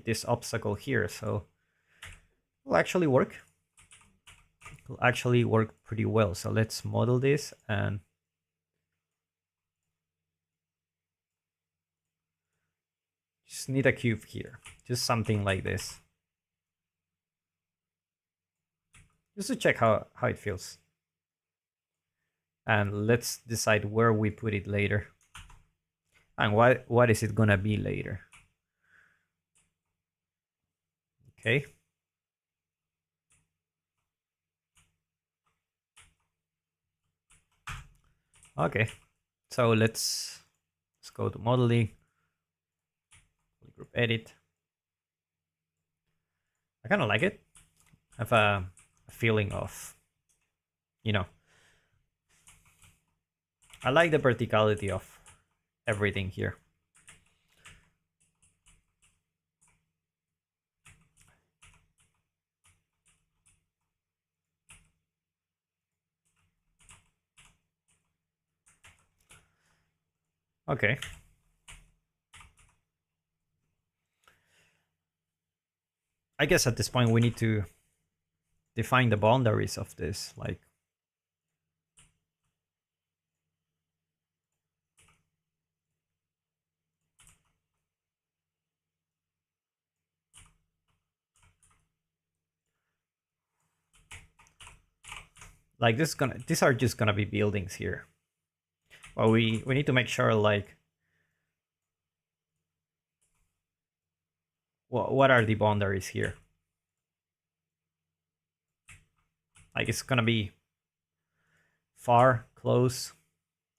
Speaker 1: this obstacle here, so it will actually work. It will actually work pretty well. So let's model this and just need a cube here, just something like this, just to check how it feels. And let's decide where we put it later and what is it gonna be later. Okay. Okay, so let's go to modeling, group edit. I kind of like it. I have a feeling of, you know, I like the verticality of everything here. Okay. I guess at this point we need to define the boundaries of this, like these are just gonna be buildings here. Well, we need to make sure, like, what are the boundaries here? Like, it's gonna be far, close,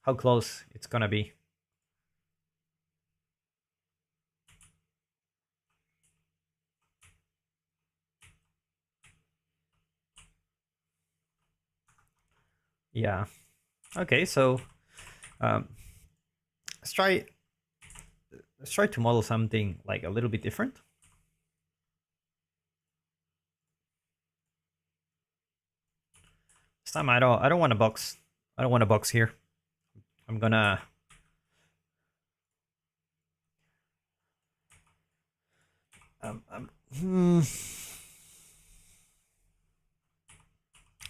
Speaker 1: how close it's gonna be. Yeah. Okay, so let's try to model something like a little bit different. This time I don't want a box. I don't want a box here. I'm gonna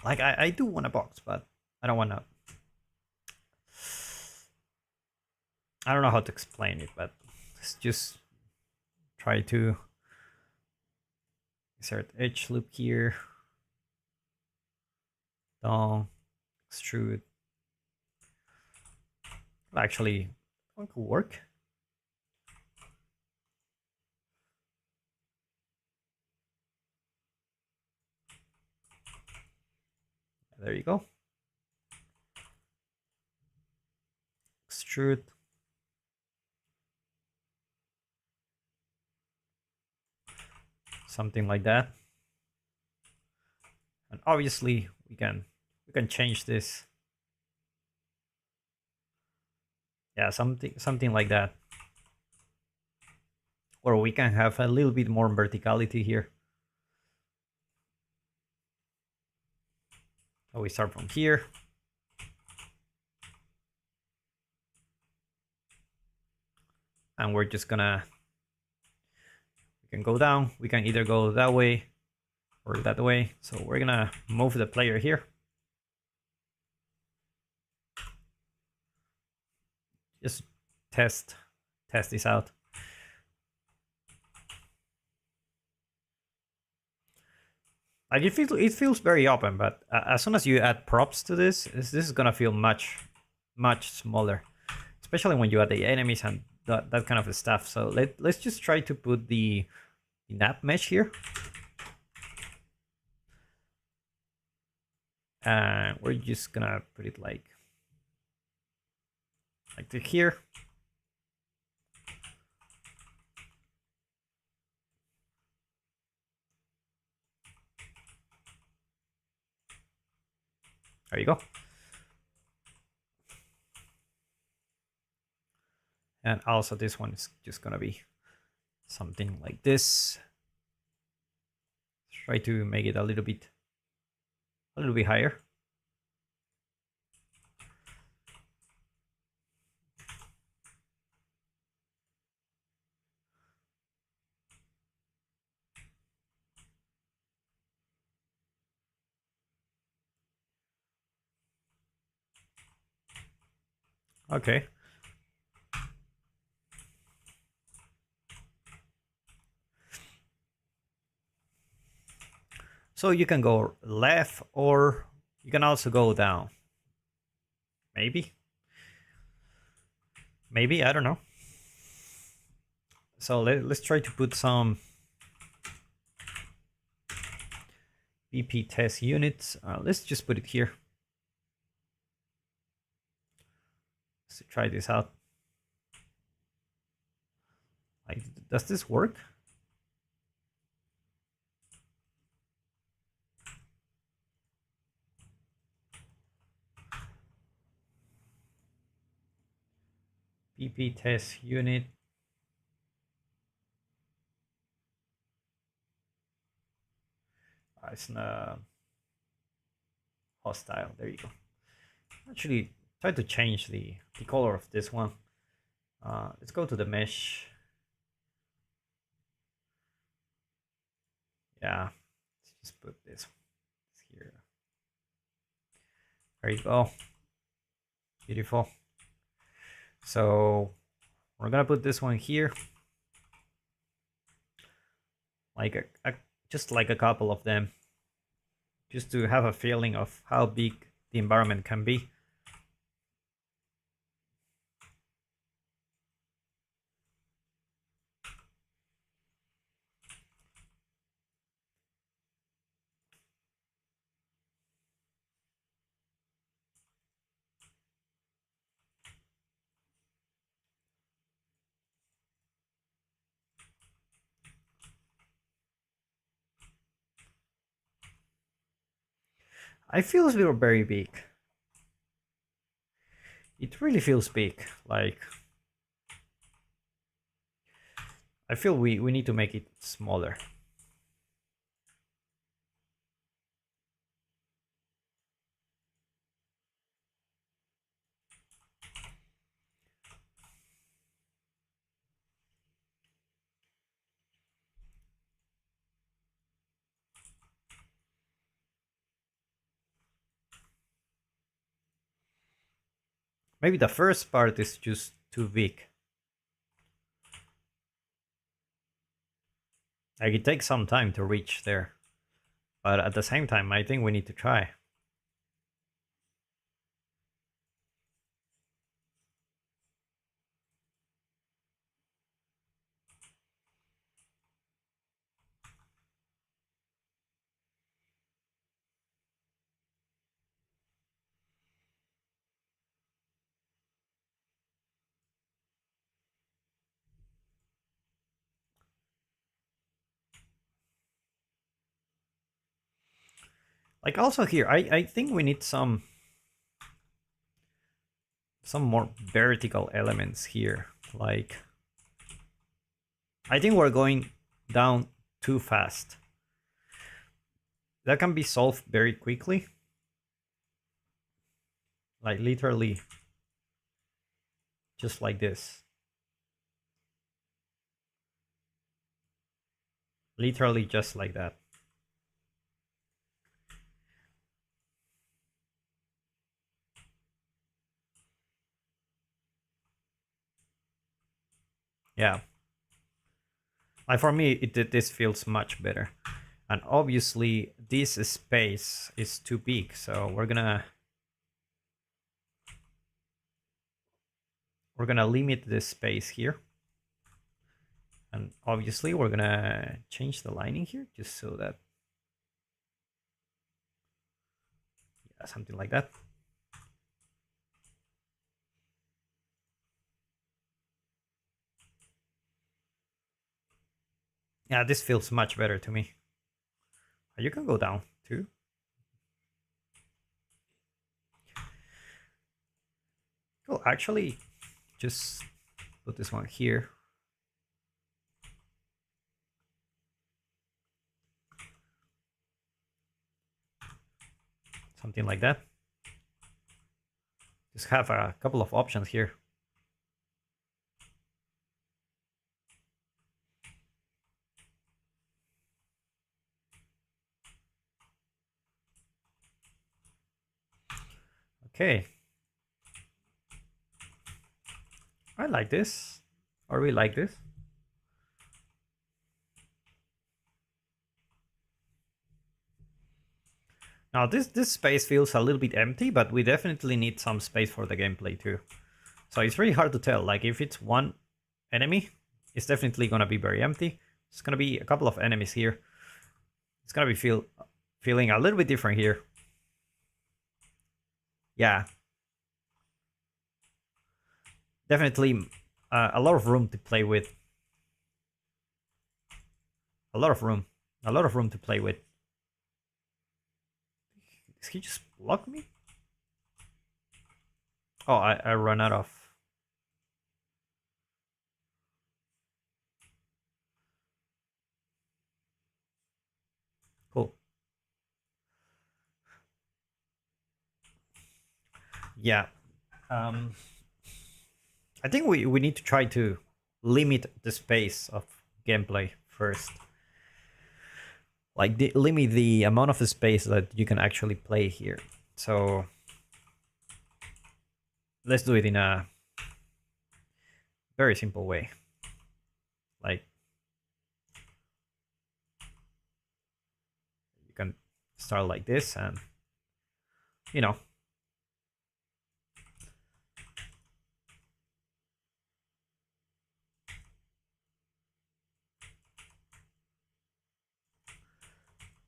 Speaker 1: like I do want a box, but I don't want to. I don't know how to explain it, but let's just try to insert edge loop here. Down, extrude. Actually, it could work. There you go. Extrude. Something like that. And obviously we can We can change this. Yeah, something like that. Or we can have a little bit more verticality here. So we start from here. And we're just gonna, we can go down. We can either go that way or that way. So we're gonna move the player here. Just test this out. Like it feels very open, but as soon as you add props to this is gonna feel much smaller, especially when you add the enemies and that kind of stuff. So let's just try to put the nap mesh here, and we're just gonna put it like to here. There you go. And also this one is just gonna be something like this. Try to make it a little bit higher. Okay. So you can go left or you can also go down. Maybe, I don't know. So let's try to put some BP test units. Let's just put it here. Let's try this out. Like, does this work? BP test unit. It's not hostile. There you go. Actually, try to change the color of this one. Let's go to the mesh. Yeah, let's just put this here. There you go. Beautiful. So we're gonna put this one here, like just like a couple of them, just to have a feeling of how big the environment can be. I feel we're very big. It really feels big. Like, I feel we need to make it smaller. Maybe the first part is just too big. Like, it takes some time to reach there. But at the same time, I think we need to try. Like also here, I think we need some more vertical elements here. Like, I think we're going down too fast. That can be solved very quickly. Like literally just like this. Literally just like that. Yeah. Like for me, this feels much better. And obviously this space is too big, so we're gonna limit this space here. And obviously we're gonna change the lining here just so that, yeah, something like that. Yeah, this feels much better to me. You can go down too. Oh, actually, just put this one here. Something like that. Just have a couple of options here. Okay. I like this. Or we like this. Now this space feels a little bit empty, but we definitely need some space for the gameplay too. So it's really hard to tell. Like if it's one enemy, it's definitely gonna be very empty. It's gonna be a couple of enemies here. It's gonna be feeling a little bit different here. Yeah. Definitely a lot of room to play with. A lot of room to play with. Did he just block me? Oh, I run out of. Cool. Yeah. I think we need to try to limit the space of gameplay first. Like limit the amount of the space that you can actually play here. So let's do it in a very simple way. Like you can start like this and, you know,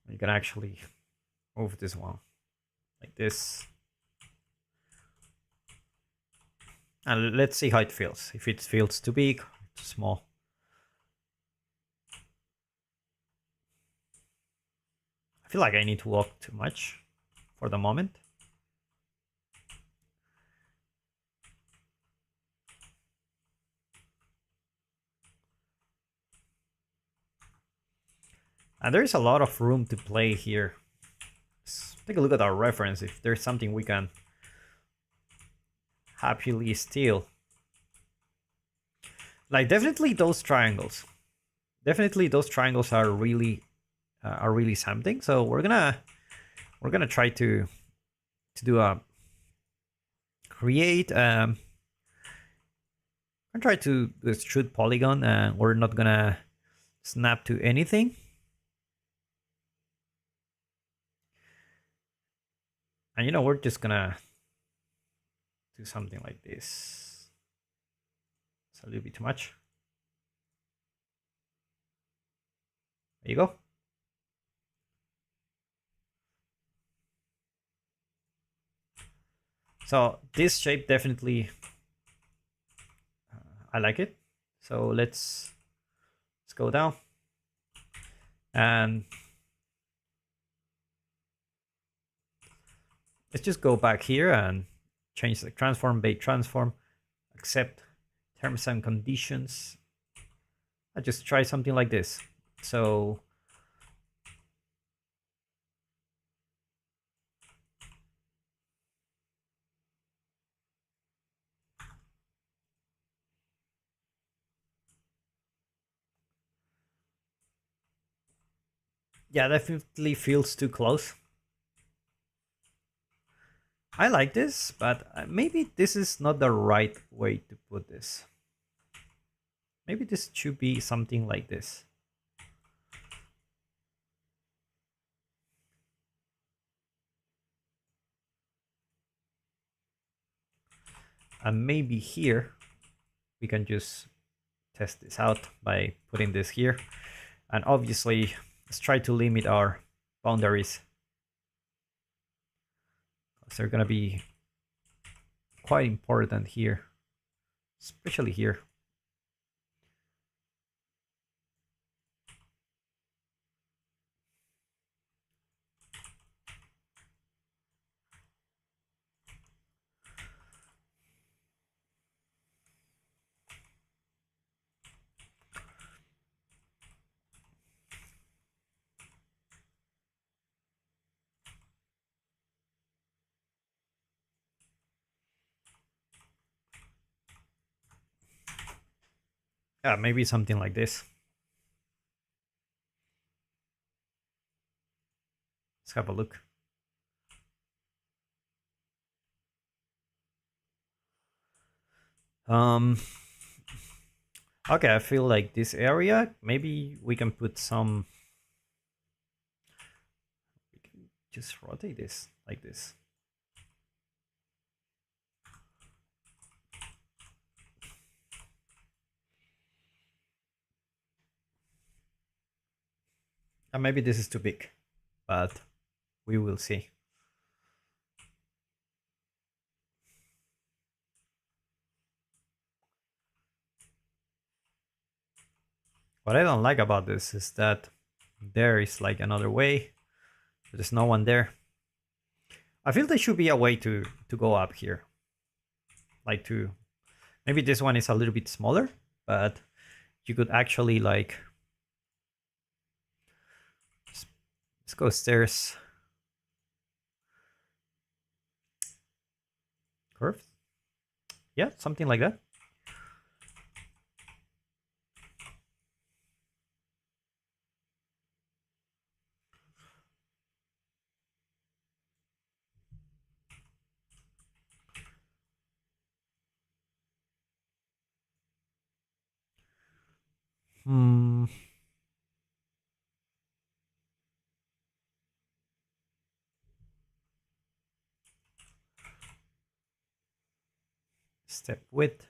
Speaker 1: you can actually move this one like this. And let's see how it feels. If it feels too big, too small. I feel like I need to walk too much for the moment. And there's a lot of room to play here. Let's take a look at our reference if there's something we can happily steal. Like definitely those triangles. Definitely those triangles are really something. So we're gonna try to do a create and try to extrude polygon, and we're not gonna snap to anything. And you know, we're just gonna do something like this. It's a little bit too much. There you go. So this shape definitely, I like it. So let's go down and let's just go back here and change the transform, bait transform, accept terms and conditions. I just try something like this. So yeah, definitely feels too close. I like this, but maybe this is not the right way to put this. Maybe this should be something like this. And maybe here we can just test this out by putting this here. And obviously, let's try to limit our boundaries, because they're gonna be quite important here, especially here. Yeah, maybe something like this. Let's have a look. Okay, I feel like this area, maybe we can put some, we can just rotate this like this. And maybe this is too big, but we will see. What I don't like about this is that there is like another way. There's no one there. I feel there should be a way to go up here. Like to, maybe this one is a little bit smaller, but you could actually like, let's go stairs. Curved? Yeah, something like that. Hmm. Step width.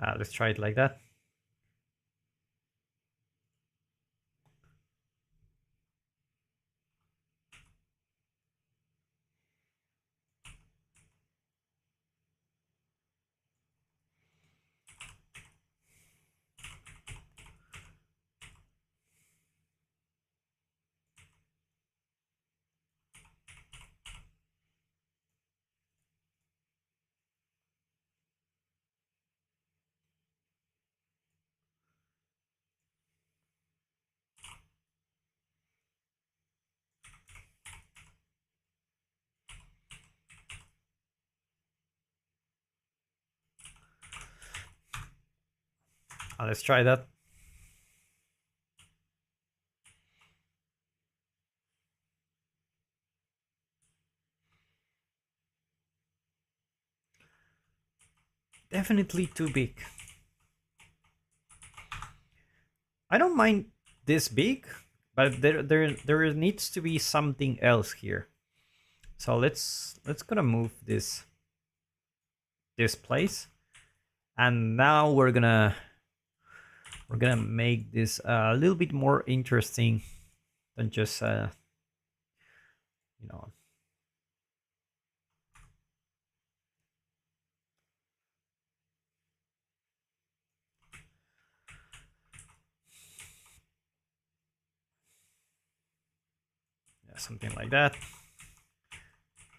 Speaker 1: Let's try it like that. Let's try that. Definitely too big. I don't mind this big, but there needs to be something else here. So let's gonna move this place, and now we're gonna make this a little bit more interesting than just you know. something like that.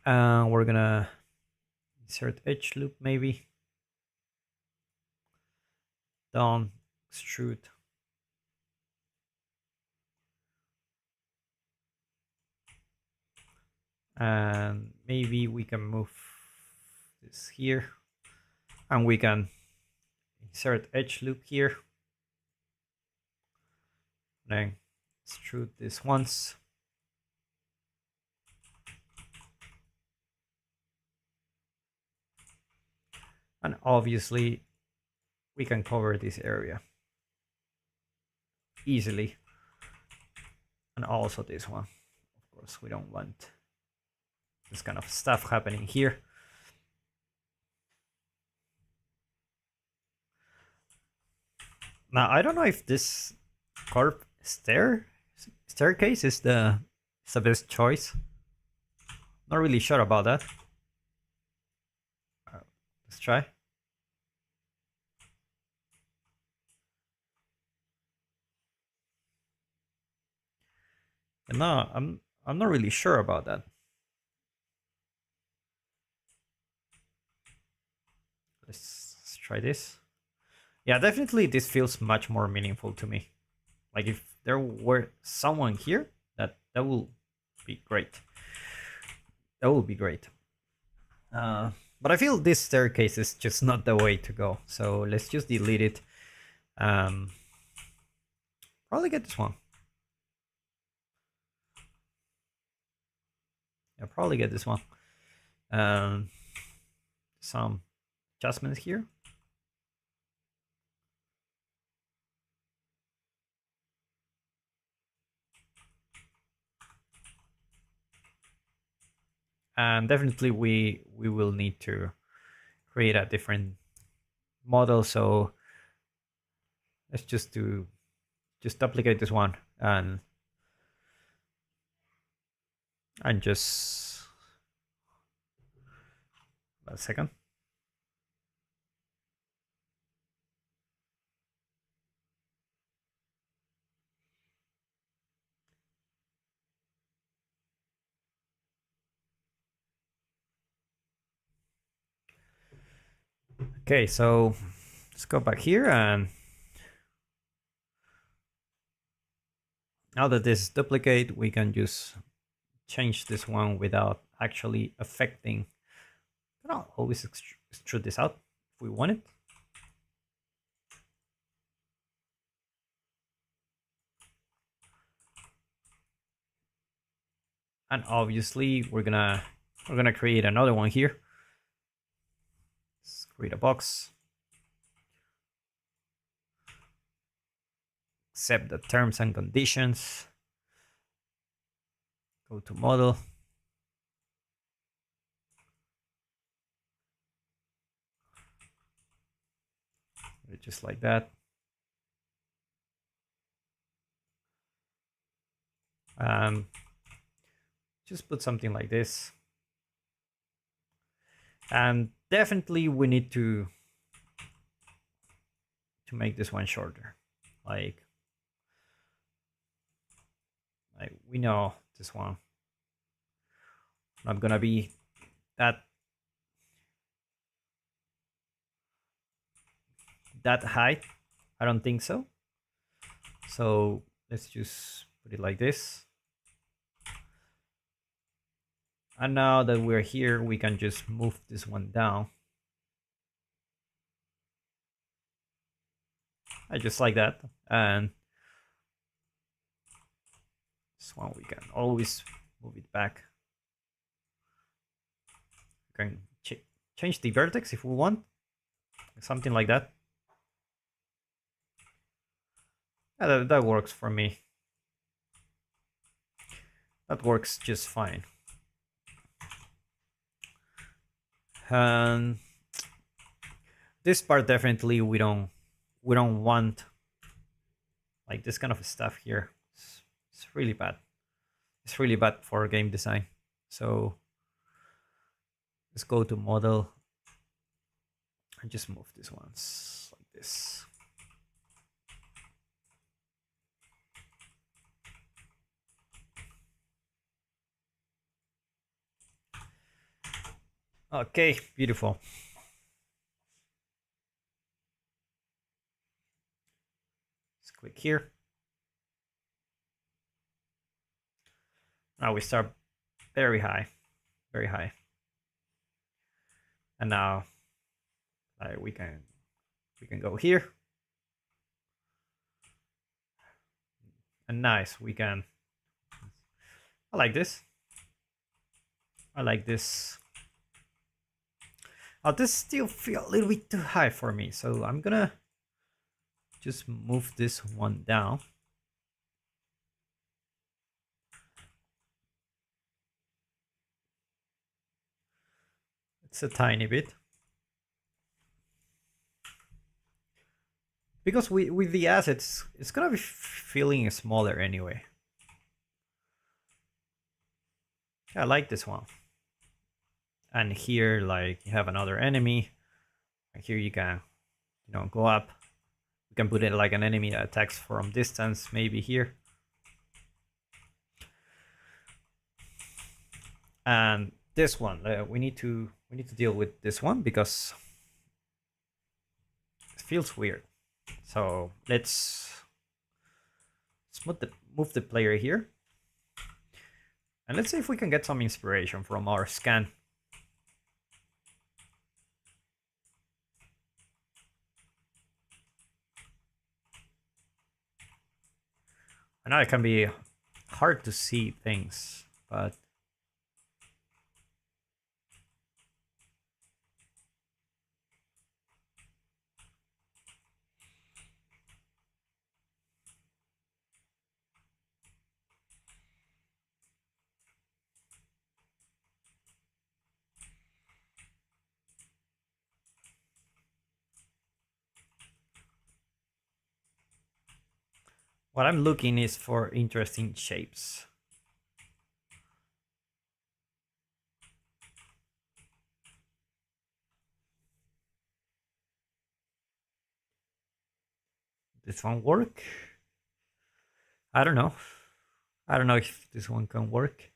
Speaker 1: We're gonna insert edge loop maybe. Down, extrude. And maybe we can move this here, and we can insert edge loop here. Then extrude this once. And obviously we can cover this area easily. And also this one. Of course, we don't want this kind of stuff happening here. Now, I don't know if this curved staircase is the best choice. Not really sure about that. Let's try. And no, I'm not really sure about that. Let's try this. Yeah, definitely this feels much more meaningful to me. Like if there were someone here, that will be great. That will be great. But I feel this staircase is just not the way to go. So let's just delete it. Probably get this one. Yeah, probably get this one. Some adjustments here. And definitely we will need to create a different model. So let's just duplicate this one and just a second. Okay, so let's go back here, and now that this is duplicate, we can just change this one without actually affecting. I don't always extrude this out if we want it. And obviously we're gonna create another one here. Let's create a box. Accept the terms and conditions. Go to model. Just like that. Just put something like this. And definitely we need to make this one shorter. Like we know this one not gonna be that high. I don't think so. So let's just put it like this. And now that we're here, we can just move this one down. I just like that. And this one we can always move it back. We can change the vertex if we want. Something like that. Yeah, that works for me. That works just fine. And this part definitely we don't want like this kind of stuff here. It's really bad. It's really bad for game design. So let's go to model and just move these ones like this. Okay, beautiful. Let's click here. Now we start very high, very high. And now we can go here. And nice, we can. I like this. I like this. Oh, this still feel a little bit too high for me, so I'm gonna just move this one down. It's a tiny bit. Because with the assets, it's gonna be feeling smaller anyway. I like this one. And here, like, you have another enemy. And here you can, go up. You can put it like an enemy that attacks from distance, maybe here. And this one, we need to deal with this one because it feels weird. So let's move the player here. And let's see if we can get some inspiration from our scan. I know it can be hard to see things, but what I'm looking is for interesting shapes. This one work? I don't know. I don't know if this one can work.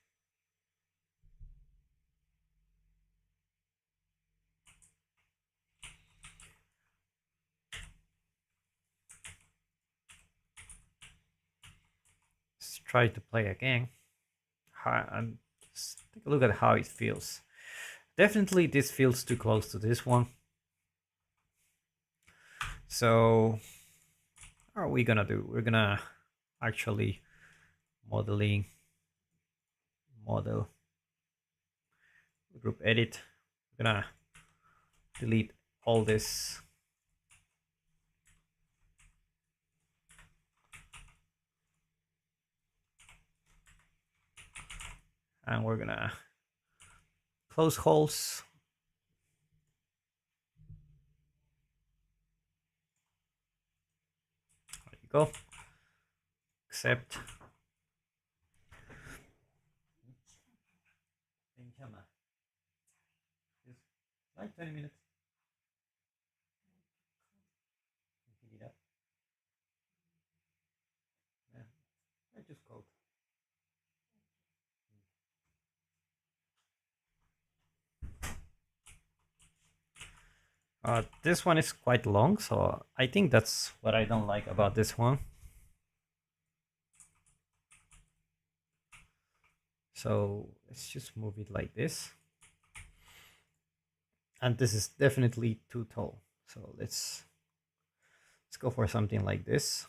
Speaker 1: Let's try to play again. And take a look at how it feels. Definitely this feels too close to this one. So what are we gonna do? We're gonna actually model group edit. We're gonna delete all this. And we're gonna close holes. There you go. Accept. Like 20 minutes. Yeah, I just code. This one is quite long, so I think that's what I don't like about this one. So let's just move it like this. And this is definitely too tall. So let's go for something like this.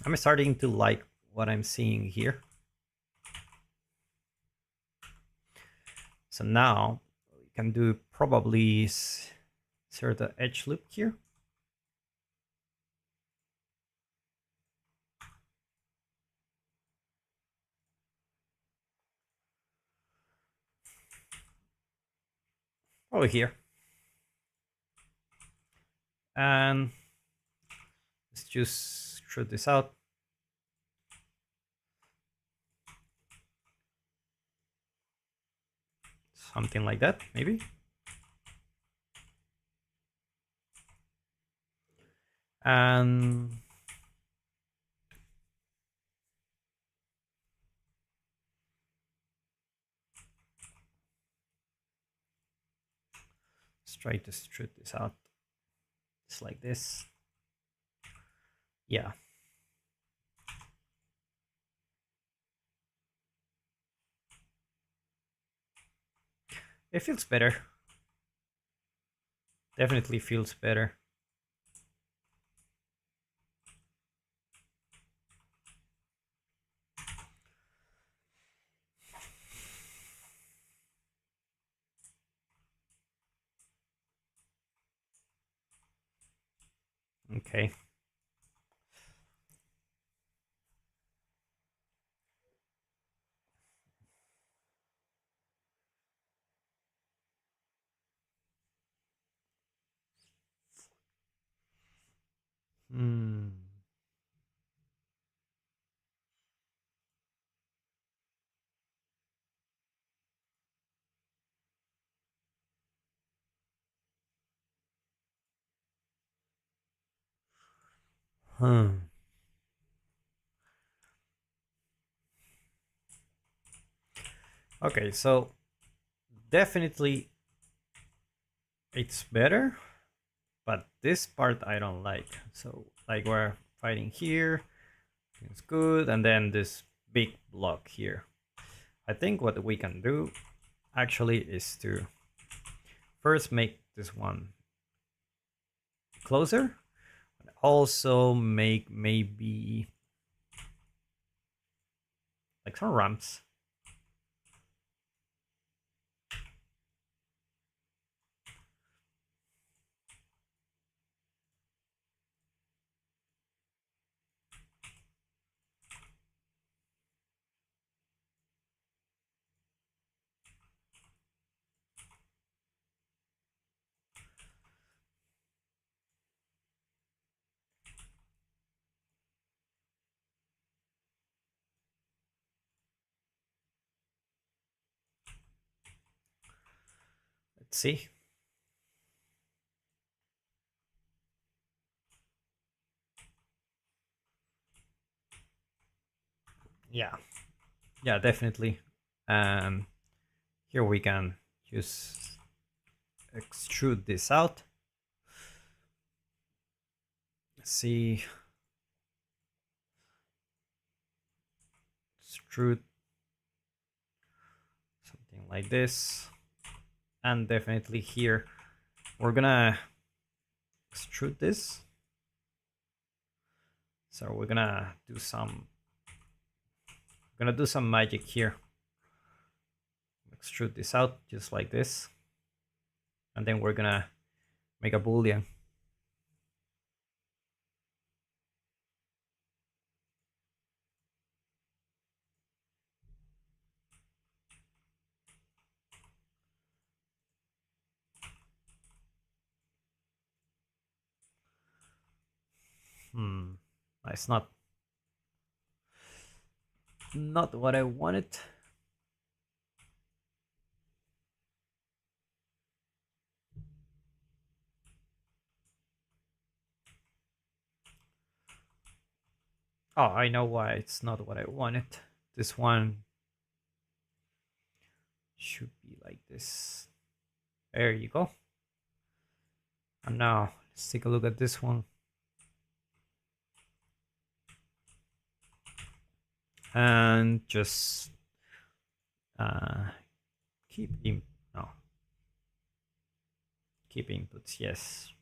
Speaker 1: I'm starting to like what I'm seeing here. So now we can do probably insert the edge loop here. Over here. And let's just shoot this out. Something like that, maybe. And Let's try to strip this out. Just like this. Yeah. It feels better. Definitely feels better. Okay. Hmm. Hmm. Okay, so definitely it's better, but this part I don't like. So like we're fighting here, it's good, and then this big block here. I think what we can do actually is to first make this one closer, also make maybe like some ramps. Let's see. Yeah, yeah, definitely. Um, here we can just extrude this out. Let's see, extrude something like this, and definitely here we're gonna extrude this. So we're gonna do some magic here. Extrude this out just like this, and then we're gonna make a boolean. Hmm, it's not what I wanted. Oh, I know why it's not what I wanted. This one should be like this. There you go. And now let's take a look at this one. And just keep in no keep inputs, yes.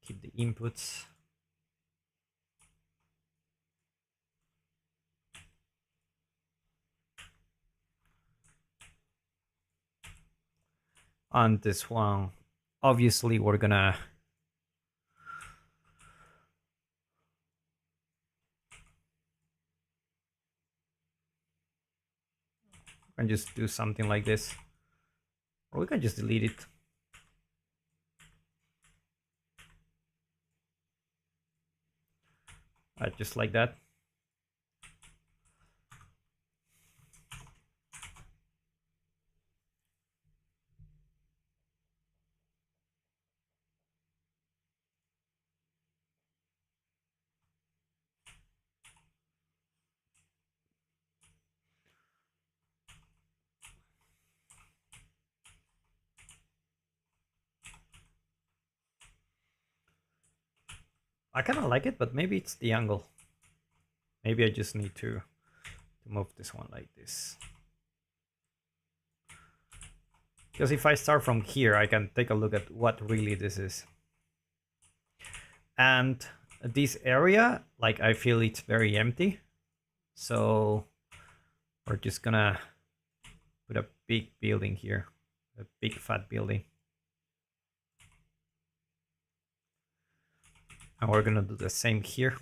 Speaker 1: Keep the inputs. On this one, obviously we're gonna can just do something like this, or we can just delete it. Just like that. I kind of like it, but maybe it's the angle. Maybe I just need to move this one like this. Because if I start from here, I can take a look at what really this is. And this area, like, I feel it's very empty. So we're just gonna put a big building here, a big fat building. And we're gonna do the same here.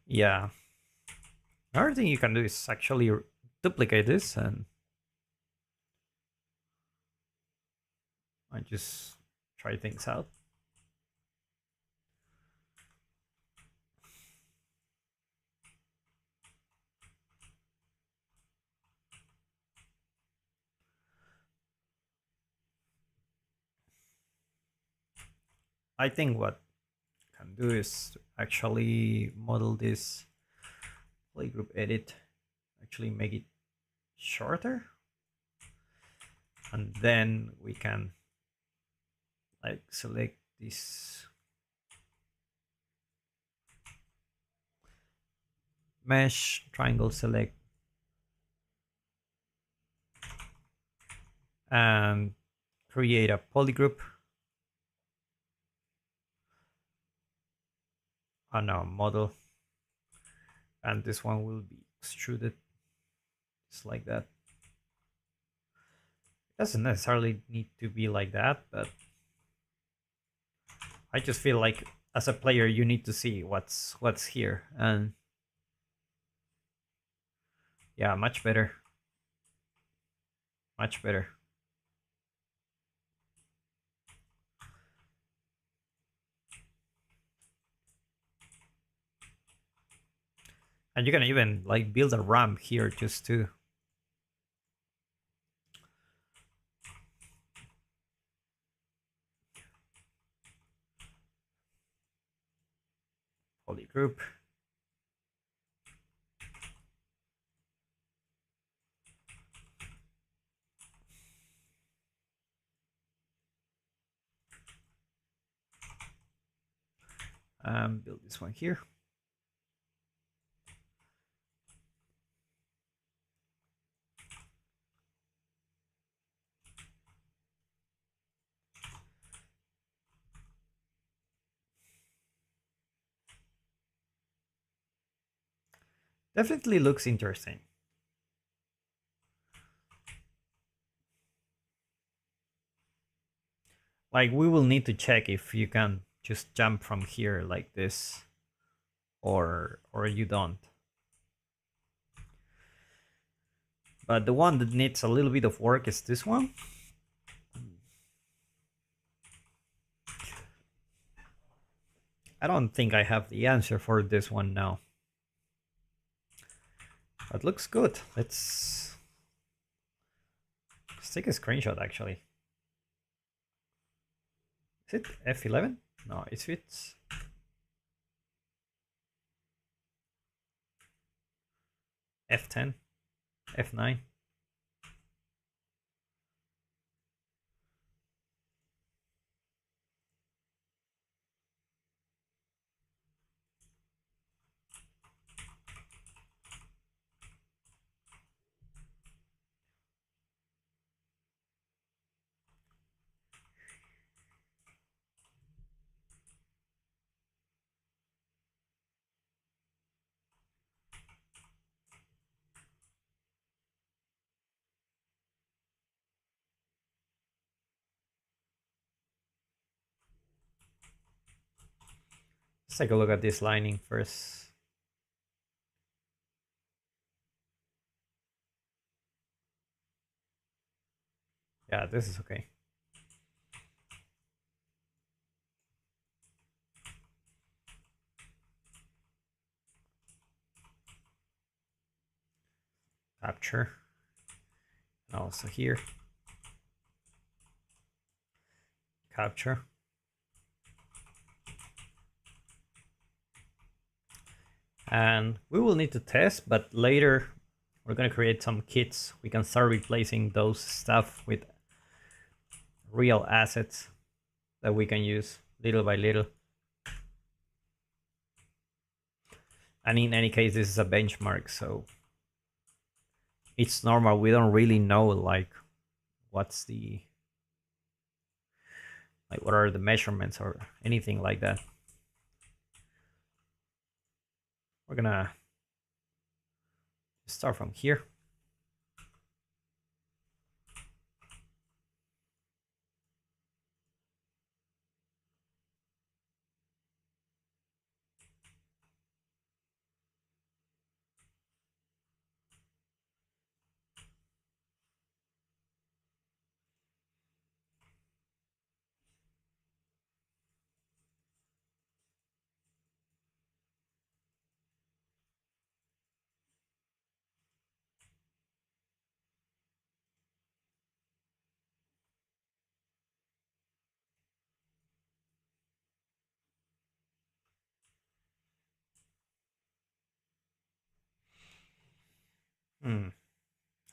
Speaker 1: Yeah. Another thing you can do is actually duplicate this and I just try things out. I think what I can do is actually model this playgroup edit, actually make it shorter, and then we can like select this mesh, triangle select, and create a polygroup. On our model, and this one will be extruded just like that. It doesn't necessarily need to be like that, but I just feel like as a player you need to see what's here, and yeah, much better, much better. And you can even like build a ramp here just to polygroup. Build this one here. Definitely looks interesting. Like, we will need to check if you can just jump from here like this, or you don't. But the one that needs a little bit of work is this one. I don't think I have the answer for this one now. But looks good. Let's take a screenshot actually. Is it F11? No, it's F10, F9. Let's take a look at this lining first. Yeah, this is okay. capture, and also here, capture. And we will need to test, but later we're going to create some kits. We can start replacing those stuff with real assets that we can use little by little. And in any case, this is a benchmark, so it's normal. We don't really know like what's the what are the measurements or anything like that. We're gonna start from here.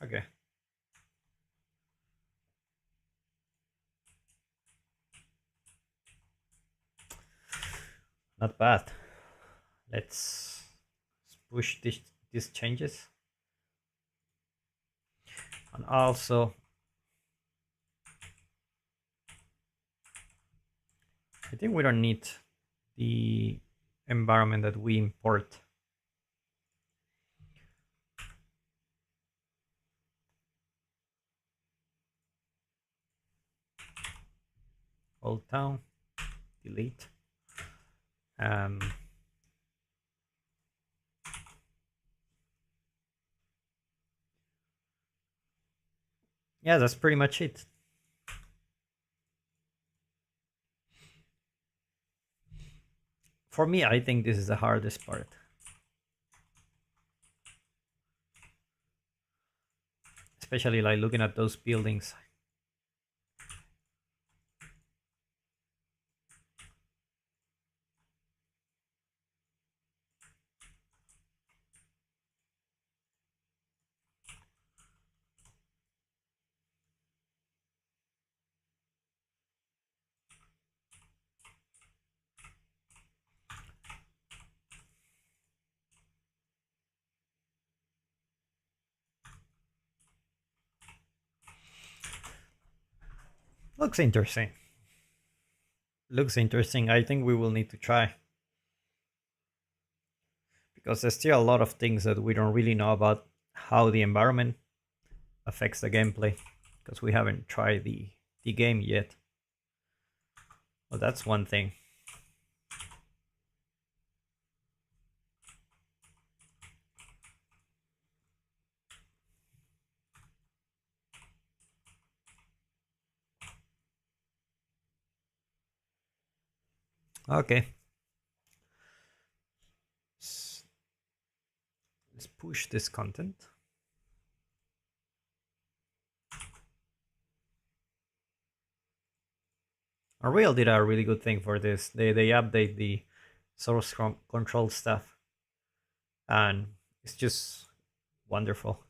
Speaker 1: Okay. Not bad. Let's push these changes. And also, I think we don't need the environment that we import. Old town, delete. Yeah, that's pretty much it. For me, I think this is the hardest part. Especially like looking at those buildings. Looks interesting. Looks interesting. I think we will need to try. Because there's still a lot of things that we don't really know about how the environment affects the gameplay. Because we haven't tried the game yet. Well, that's one thing. Okay. Let's push this content. Unreal did a really good thing for this. They update the source control stuff. And it's just wonderful.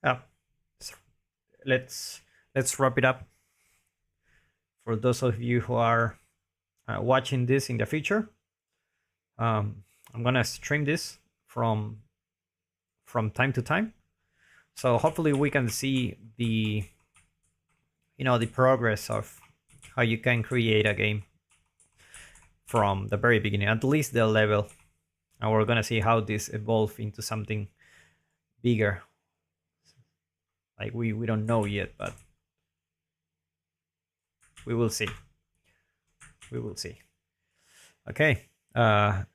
Speaker 1: Yeah. Let's wrap it up. For those of you who are watching this in the future, I'm gonna stream this from time to time, so hopefully we can see the the progress of how you can create a game from the very beginning, at least the level, and we're gonna see how this evolves into something bigger. Like we don't know yet, but we will see. We will see. Okay. Thank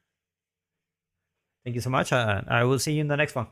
Speaker 1: you so much. I will see you in the next one.